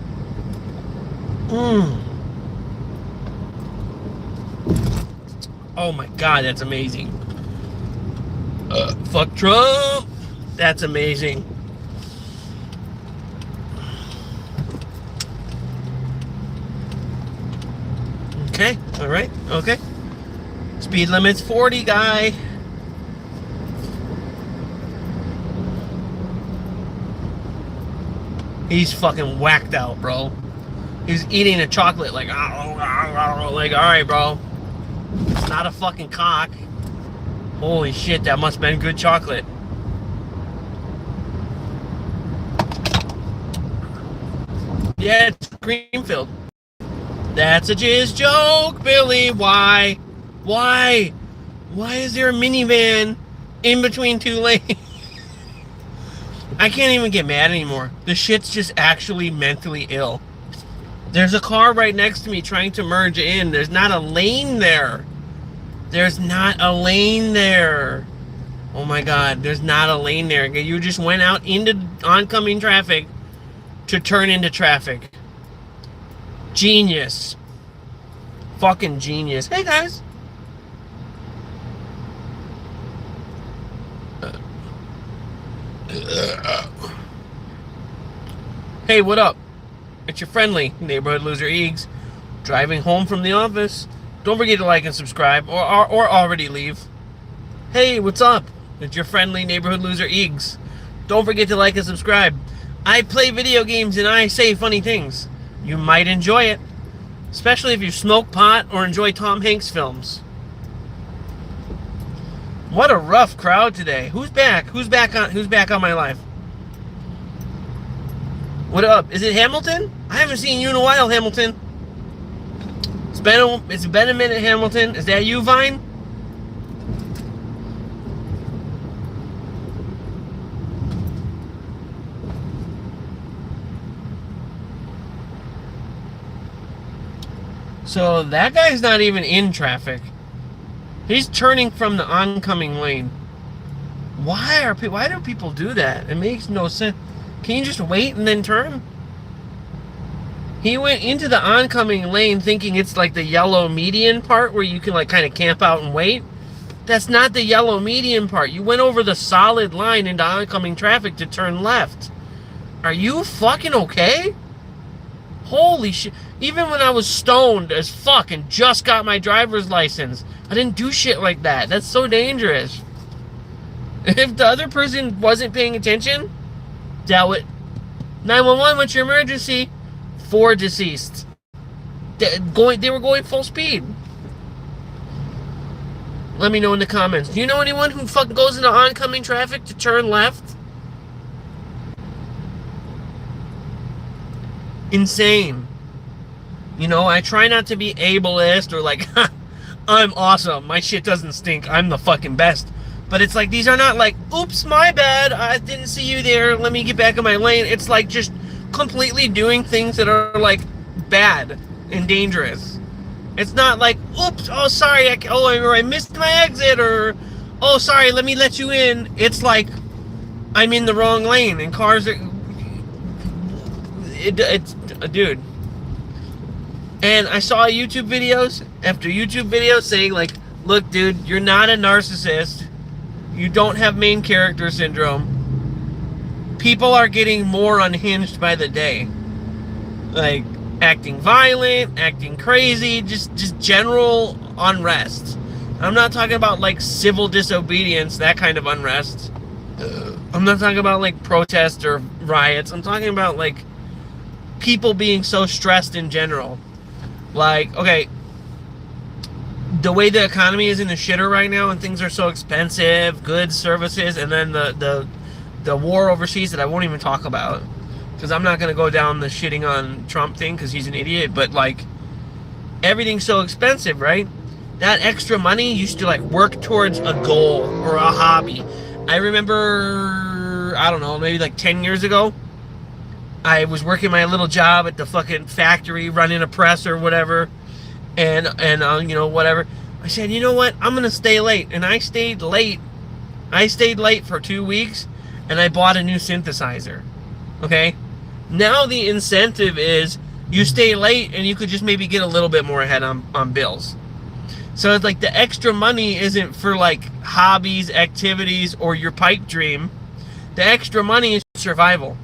Oh my god, that's amazing. Fuck Trump. That's amazing. Okay, alright, okay. Speed limit's 40, guy. He's fucking whacked out, bro. He's eating a chocolate like, alright, bro. It's not a fucking cock. Holy shit, that must have been good chocolate. Yeah, it's cream filled. That's a jizz joke, Billy. Why? Why? Why is there a minivan in between two lanes? I can't even get mad anymore. The shit's just actually mentally ill. There's a car right next to me trying to merge in. There's not a lane there. There's not a lane there. Oh my god, there's not a lane there. You just went out into oncoming traffic to turn into traffic. Genius. Fucking genius. Hey guys. Hey, what up? It's your friendly neighborhood loser Eages, driving home from the office. Don't forget to like and subscribe, or already leave. Hey, what's up? It's your friendly neighborhood loser Eages. Don't forget to like and subscribe. I play video games and I say funny things. You might enjoy it, especially if you smoke pot or enjoy Tom Hanks films. What a rough crowd today. Who's back? Who's back on my life? What up? Is it Hamilton? I haven't seen you in a while, Hamilton. It's been a minute, Hamilton. Is that you, Vine? So that guy's not even in traffic. He's turning from the oncoming lane. Why do people do that? It makes no sense. Can you just wait and then turn? He went into the oncoming lane thinking it's like the yellow median part where you can like kind of camp out and wait. That's not the yellow median part. You went over the solid line into oncoming traffic to turn left. Are you fucking okay? Holy shit. Even when I was stoned as fuck and just got my driver's license, I didn't do shit like that. That's so dangerous. If the other person wasn't paying attention, that would... 911, what's your emergency? 4 deceased. They were going full speed. Let me know in the comments. Do you know anyone who fucking goes into oncoming traffic to turn left? Insane. You know, I try not to be ableist or like, I'm awesome. My shit doesn't stink. I'm the fucking best. But it's like, these are not like, oops, my bad. I didn't see you there. Let me get back in my lane. It's like just completely doing things that are like bad and dangerous. It's not like, oops, oh, sorry. I missed my exit, or, oh, sorry, let me let you in. It's like, I'm in the wrong lane and cars are, it's dude. And I saw YouTube videos after YouTube videos saying like, look, dude, you're not a narcissist. You don't have main character syndrome. People are getting more unhinged by the day. Like, acting violent, acting crazy, just general unrest. I'm not talking about like civil disobedience, that kind of unrest. I'm not talking about like protests or riots. I'm talking about like people being so stressed in general. Like, okay, the way the economy is in the shitter right now and things are so expensive, goods, services, and then the war overseas that I won't even talk about because I'm not going to go down the shitting on Trump thing because he's an idiot, but like everything's so expensive, right? That extra money used to like work towards a goal or a hobby. I remember, I don't know, maybe like 10 years ago, I was working my little job at the fucking factory, running a press or whatever, and you know, whatever. I said, you know what? I'm going to stay late. And I stayed late. I stayed late for 2 weeks, and I bought a new synthesizer. Okay? Now the incentive is you stay late, and you could just maybe get a little bit more ahead on bills. So it's like the extra money isn't for like hobbies, activities, or your pipe dream. The extra money is survival.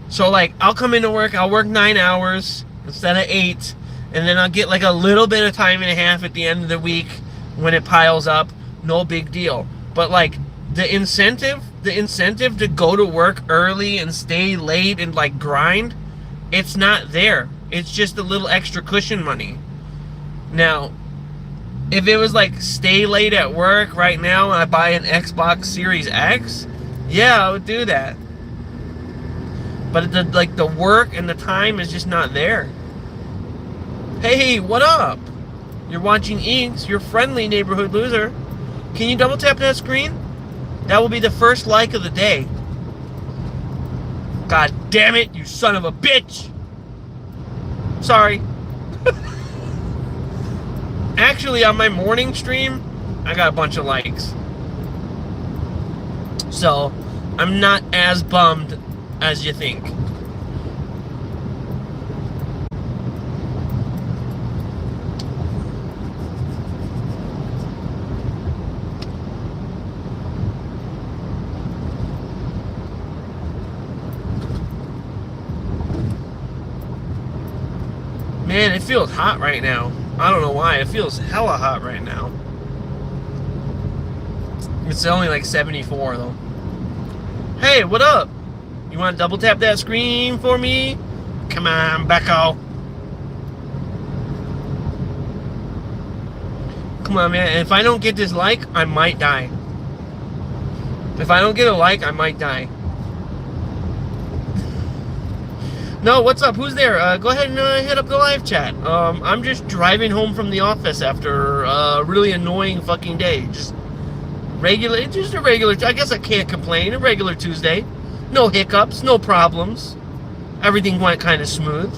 So like I'll come into work, I'll work 9 hours instead of 8, and then I'll get like a little bit of time and a half at the end of the week when it piles up. No big deal. But like the incentive to go to work early and stay late and like grind, it's not there. It's just a little extra cushion money. Now, if it was like stay late at work right now and I buy an Xbox Series X, yeah, I would do that. But the work and the time is just not there. Hey, what up? You're watching Eages, your friendly neighborhood loser. Can you double tap that screen? That will be the first like of the day. God damn it, you son of a bitch! Sorry. Actually, on my morning stream, I got a bunch of likes. So, I'm not as bummed as you think. Man, it feels hot right now. I don't know why. It feels hella hot right now. It's only like 74 though. Hey, what up? You want to double tap that screen for me? Come on, Becco. Come on, man. If I don't get this like, I might die. If I don't get a like, I might die. No, what's up? Who's there? Go ahead and hit up the live chat. I'm just driving home from the office after a really annoying fucking day. Just a regular, I guess I can't complain. A regular Tuesday. No hiccups, no problems. Everything went kind of smooth.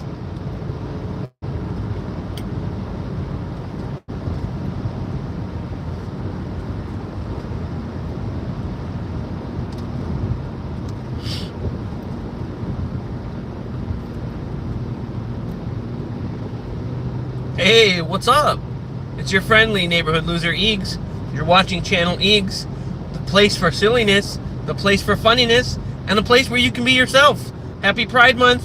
Hey, what's up? It's your friendly neighborhood loser, Eages. You're watching channel Eages, the place for silliness, the place for funniness, and a place where you can be yourself. Happy Pride Month.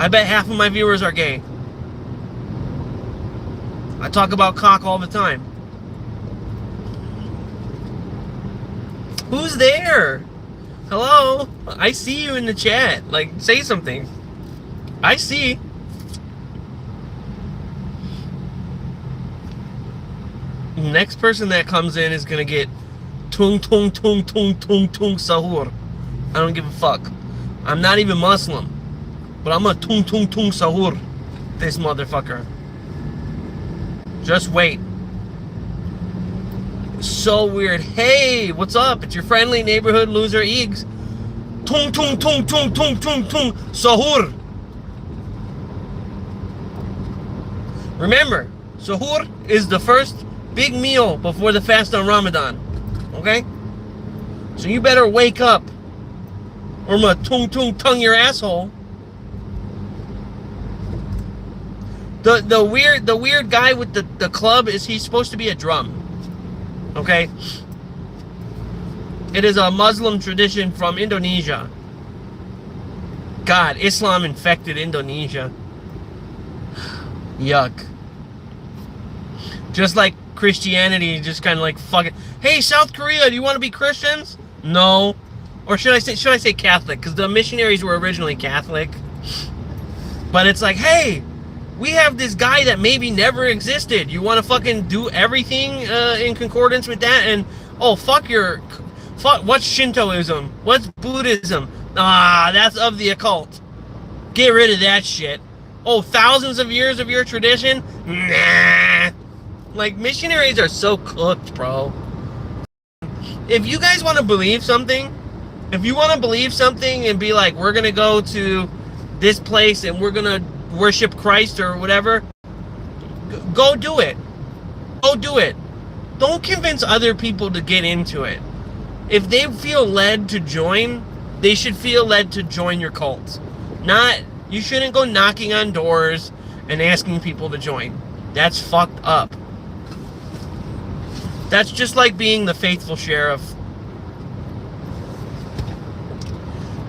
I bet half of my viewers are gay. I talk about cock all the time. Who's there? Hello? I see you in the chat. Like, say something. I see. Next person that comes in is gonna get tung tung tung tung tung tung sahur. I don't give a fuck. I'm not even Muslim, but I'm a tung tung tung sahur. This motherfucker. Just wait. So weird. Hey, what's up? It's your friendly neighborhood loser, Eages. Tung tung tung tung tung tung tung sahur. Remember, sahur is the first big meal before the fast on Ramadan. Okay? So you better wake up, or I'm gonna tung tung tung your asshole. The weird guy with the club, is he's supposed to be a drum. Okay? It is a Muslim tradition from Indonesia. God, Islam infected Indonesia. Yuck. Just like Christianity, just kind of like, fuck it. Hey, South Korea, do you want to be Christians? No. Or should I say Catholic? Because the missionaries were originally Catholic. But it's like, hey, we have this guy that maybe never existed. You want to fucking do everything in concordance with that? And, oh, fuck, what's Shintoism? What's Buddhism? Ah, that's of the occult. Get rid of that shit. Oh, thousands of years of your tradition? Nah. Like, missionaries are so cooked, bro. If you guys want to believe something, and be like, we're going to go to this place and we're going to worship Christ or whatever, go do it. Go do it. Don't convince other people to get into it. If they feel led to join, they should feel led to join your cult. You shouldn't go knocking on doors and asking people to join. That's fucked up. That's just like being the faithful sheriff.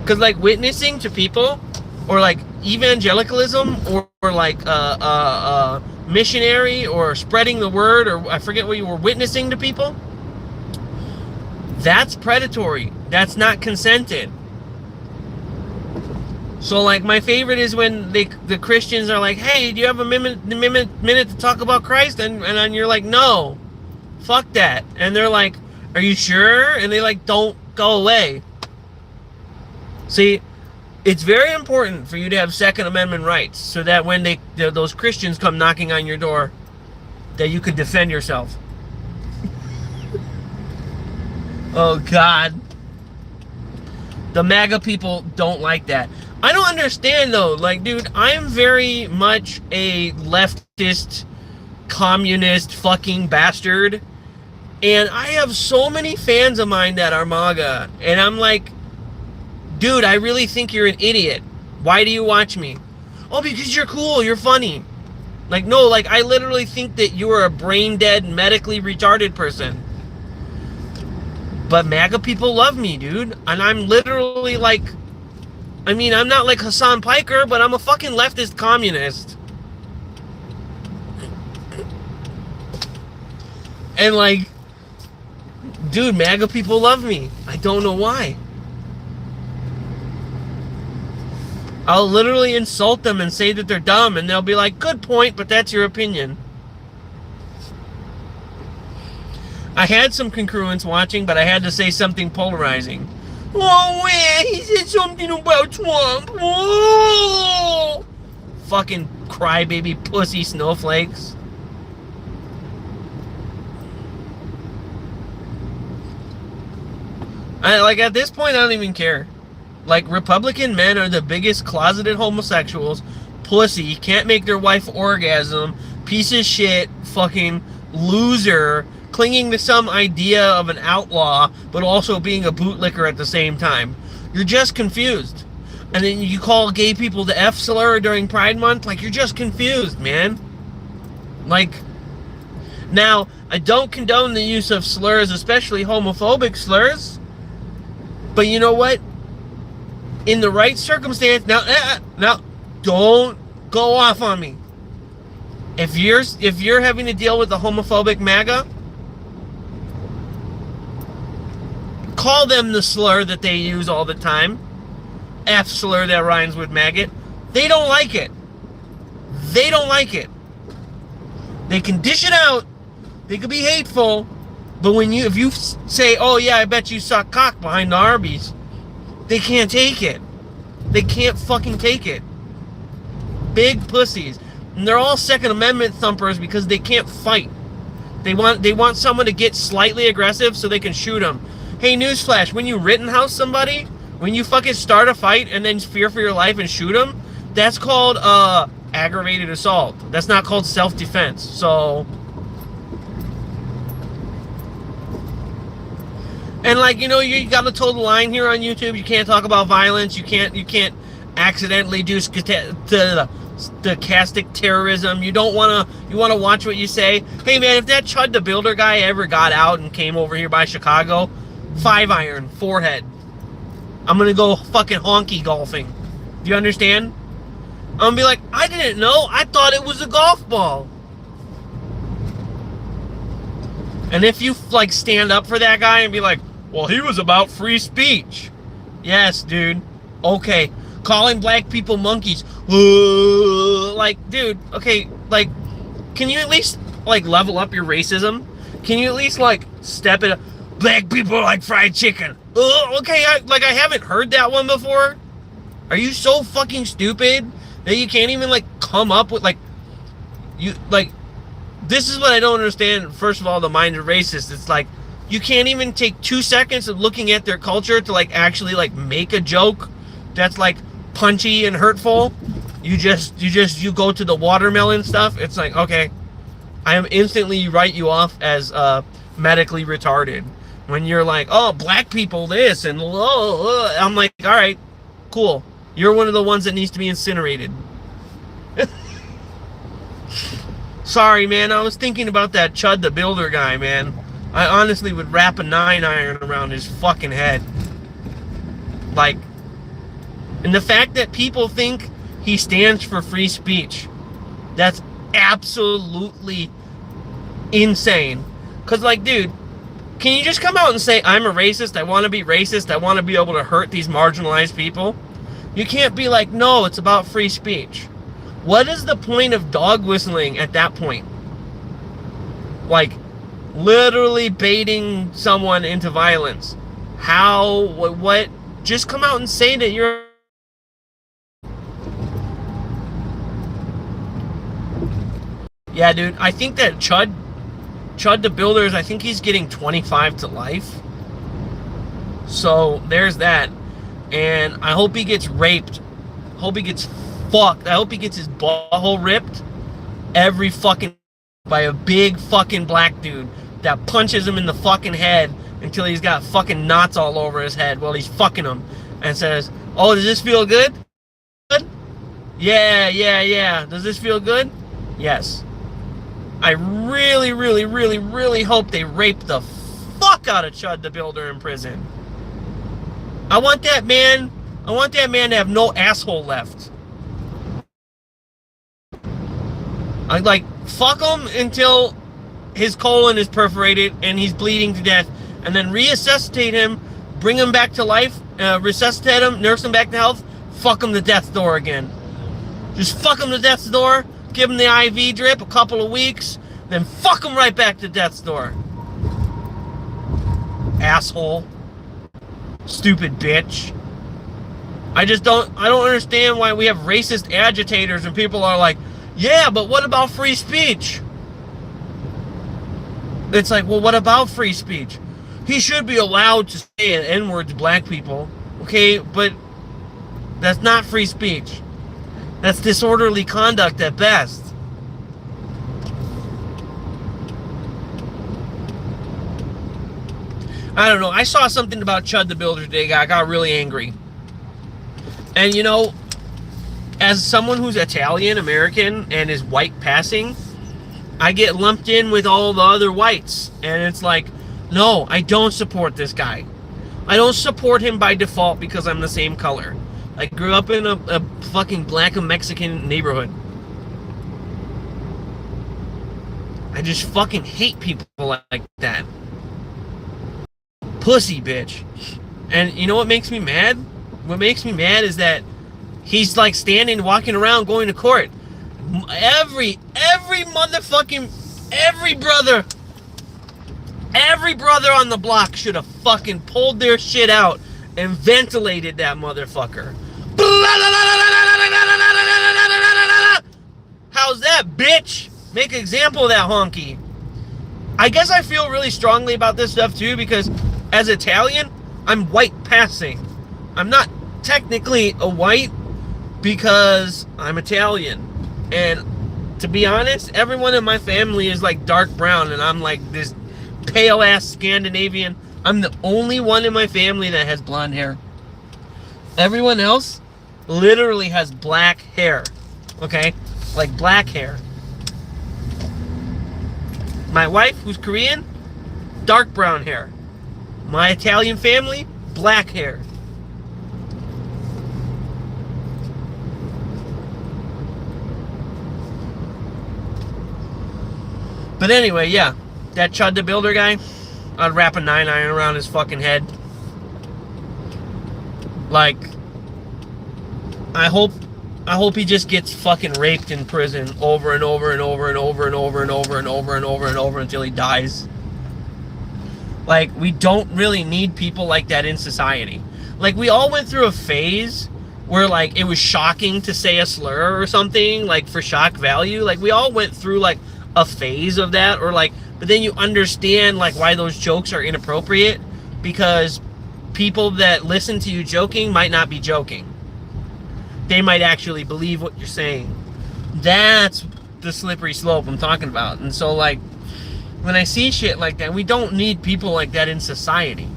Because like witnessing to people, or like evangelicalism, or like missionary, or spreading the word, or I forget what you were witnessing to people, that's predatory. That's not consented. So like my favorite is when the Christians are like, hey, do you have a minute to talk about Christ? And then you're like, no, fuck that. And they're like, are you sure? And they like, don't go away. See, it's very important for you to have Second Amendment rights so that when those Christians come knocking on your door, that you could defend yourself. Oh, God. The MAGA people don't like that. I don't understand, though. Like, dude, I'm very much a leftist, communist fucking bastard. And I have so many fans of mine that are MAGA. And I'm like, dude, I really think you're an idiot. Why do you watch me? Oh, because you're cool. You're funny. Like, no, like, I literally think that you are a brain-dead, medically retarded person. But MAGA people love me, dude. And I'm literally like, I mean, I'm not like Hassan Piker, but I'm a fucking leftist communist. And like, dude, MAGA people love me. I don't know why. I'll literally insult them and say that they're dumb, and they'll be like, good point, but that's your opinion. I had some congruence watching, but I had to say something polarizing. Oh, man, he said something about Trump. Oh! Fucking crybaby pussy snowflakes. Like, at this point, I don't even care. Like, Republican men are the biggest closeted homosexuals, pussy, can't make their wife orgasm, piece of shit, fucking loser, clinging to some idea of an outlaw, but also being a bootlicker at the same time. You're just confused. And then you call gay people the F slur during Pride Month? Like, you're just confused, man. Like, now, I don't condone the use of slurs, especially homophobic slurs. But you know what? In the right circumstance, now, don't go off on me. If you're having to deal with a homophobic MAGA, call them the slur that they use all the time. F slur that rhymes with maggot. They don't like it. They don't like it. They can dish it out. They can be hateful. But if you say, oh yeah, I bet you suck cock behind the Arby's, they can't take it. They can't fucking take it. Big pussies. And they're all Second Amendment thumpers because they can't fight. They want someone to get slightly aggressive so they can shoot them. Hey, newsflash, when you Rittenhouse somebody, when you fucking start a fight and then fear for your life and shoot them, that's called aggravated assault. That's not called self-defense. So, and like, you know, you got to toe the line here on YouTube. You can't talk about violence. You can't accidentally do stochastic terrorism. You want to watch what you say. Hey man, if that Chud the Builder guy ever got out and came over here by Chicago, 5-iron, forehead. I'm gonna go fucking honky golfing. Do you understand? I'm gonna be like, I didn't know. I thought it was a golf ball. And if you like stand up for that guy and be like, well, he was about free speech. Yes, dude. Okay. Calling black people monkeys. Like, dude, okay, like, can you at least, like, level up your racism? Can you at least, like, step it up? Black people like fried chicken. Okay, I haven't heard that one before. Are you so fucking stupid that you can't even, like, come up with, like, this is what I don't understand. First of all, the mind of racists. It's like, you can't even take 2 seconds of looking at their culture to, like, actually, like, make a joke that's, like, punchy and hurtful. You go to the watermelon stuff. It's like, okay, I am instantly write you off as medically retarded. When you're like, oh, black people this and I'm like, all right, cool. You're one of the ones that needs to be incinerated. Sorry, man. I was thinking about that Chud the Builder guy, man. I honestly would wrap a 9-iron around his fucking head. Like, and the fact that people think he stands for free speech, that's absolutely insane. Because, like, dude, can you just come out and say, I'm a racist, I want to be racist, I want to be able to hurt these marginalized people? You can't be like, no, it's about free speech. What is the point of dog whistling at that point? Like, literally baiting someone into violence. How, what? Just come out and say that you're... Yeah, dude, I think that Chud the Builders, I think he's getting 25 to life. So, there's that. And I hope he gets raped. Hope he gets fucked. I hope he gets his butthole ripped every fucking by a big fucking black dude that punches him in the fucking head until he's got fucking knots all over his head while he's fucking him and says, oh, does this feel good? Good? Yeah. Does this feel good? Yes. I really, really, really, really hope they rape the fuck out of Chud the Builder in prison. I want that man to have no asshole left. I'd like, fuck him until his colon is perforated and he's bleeding to death, and then resuscitate him, bring him back to life, resuscitate him, nurse him back to health, fuck him to death's door again. Just fuck him to death's door, give him the IV drip a couple of weeks, then fuck him right back to death's door. Asshole. Stupid bitch. I don't understand why we have racist agitators and people are like, yeah, but what about free speech? It's like, well, what about free speech? He should be allowed to say an N-word to black people. Okay, but that's not free speech. That's disorderly conduct at best. I don't know. I saw something about Chud the Builder today. I got really angry. And, you know, as someone who's Italian, American, and is white passing, I get lumped in with all the other whites. And it's like, no, I don't support this guy. I don't support him by default because I'm the same color. I grew up in a fucking black and Mexican neighborhood. I just fucking hate people like that. Pussy bitch. And you know what makes me mad? What makes me mad is that he's like standing, walking around, going to court. Every brother on the block should have fucking pulled their shit out and ventilated that motherfucker. How's that, bitch? Make an example of that honky. I guess I feel really strongly about this stuff too because as Italian, I'm white passing. I'm not technically a white because I'm Italian. And to be honest, everyone in my family is like dark brown and I'm like this pale ass Scandinavian. I'm the only one in my family that has blonde hair. Everyone else literally has black hair. Okay? Like black hair. My wife, who's Korean, dark brown hair. My Italian family, black hair. But anyway, yeah, that Chud the Builder guy, I'd wrap a 9-iron around his fucking head. Like, I hope he just gets fucking raped in prison over and over and over and over and over and over and over and over and over until he dies. Like, we don't really need people like that in society. Like, we all went through a phase where, like, it was shocking to say a slur or something, like, for shock value. Like, we all went through, like, a phase of that, or, like, but then you understand, like, why those jokes are inappropriate, because people that listen to you joking might not be joking. they might actually believe what you're saying. That's the slippery slope I'm talking about. And so, like, when I see shit like that, we don't need people like that in society.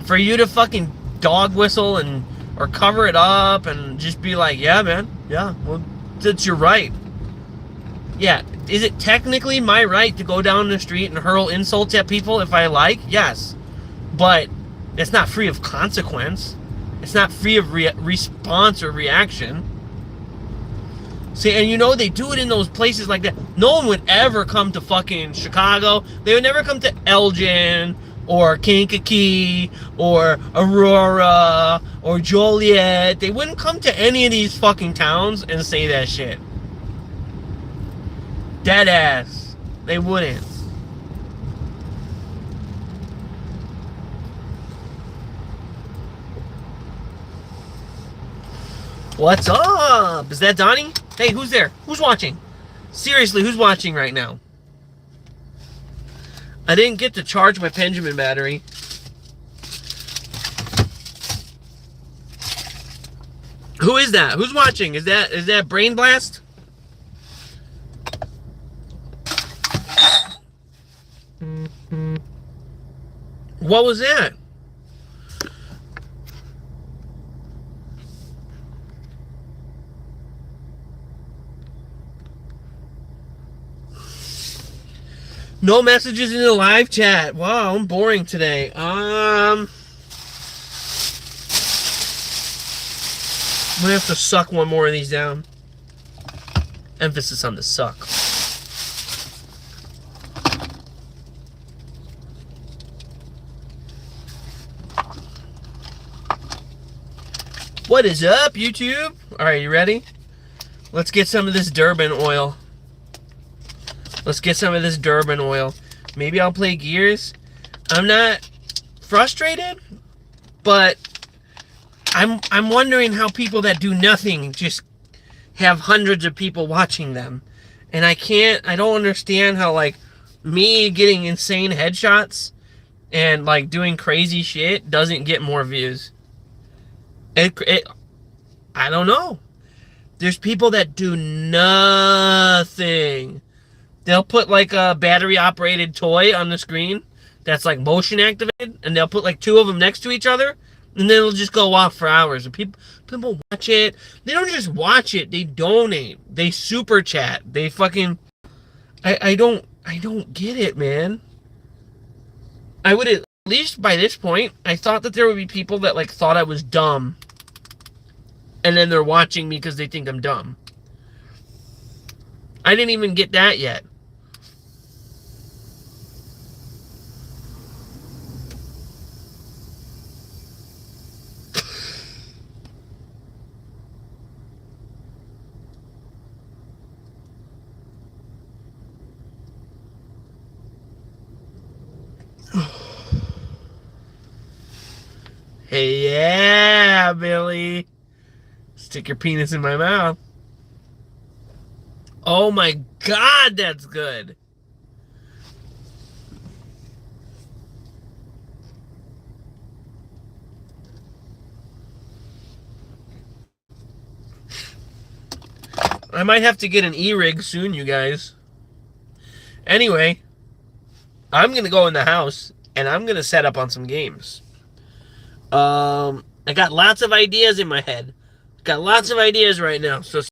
For you to fucking dog whistle and or cover it up and just be like, yeah, man, yeah, well, that's your right. Yeah, is it technically my right to go down the street and hurl insults at people if I like? Yes. But it's not free of consequence. It's not free of response or reaction. See, and you know, they do it in those places like that. No one would ever come to fucking Chicago. They would never come to Elgin or Kankakee or Aurora or Joliet. They wouldn't come to any of these fucking towns and say that shit. Dead ass. They wouldn't. What's up? Is that Donnie? Hey, who's there? Who's watching? Seriously, who's watching right now? I didn't get to charge my Benjamin battery. Who is that? Who's watching? Is that Brain Blast? What was that? No messages in the live chat. Wow, I'm boring today. I'm gonna have to suck one more of these down. Emphasis on the suck. What is up, YouTube? Alright, you ready? Let's get some of this Durban oil. Let's get some of this Durban oil. Maybe I'll play Gears. I'm not frustrated, but I'm wondering how people that do nothing just have hundreds of people watching them. And I don't understand how, like, me getting insane headshots and, like, doing crazy shit doesn't get more views. I don't know. There's people that do nothing. They'll put like a battery operated toy on the screen that's like motion activated, and they'll put like two of them next to each other, and then it'll just go off for hours. And people watch it. They don't just watch it, they donate. They super chat. They fucking I don't get it, man. I would at least by this point, I thought that there would be people that like thought I was dumb. And then they're watching me because they think I'm dumb. I didn't even get that yet. Hey, yeah, Billy. Stick your penis in my mouth. Oh my God, that's good. I might have to get an e-rig soon, you guys. Anyway, I'm going to go in the house and I'm going to set up on some games. I got lots of ideas in my head. Got lots of ideas right now, so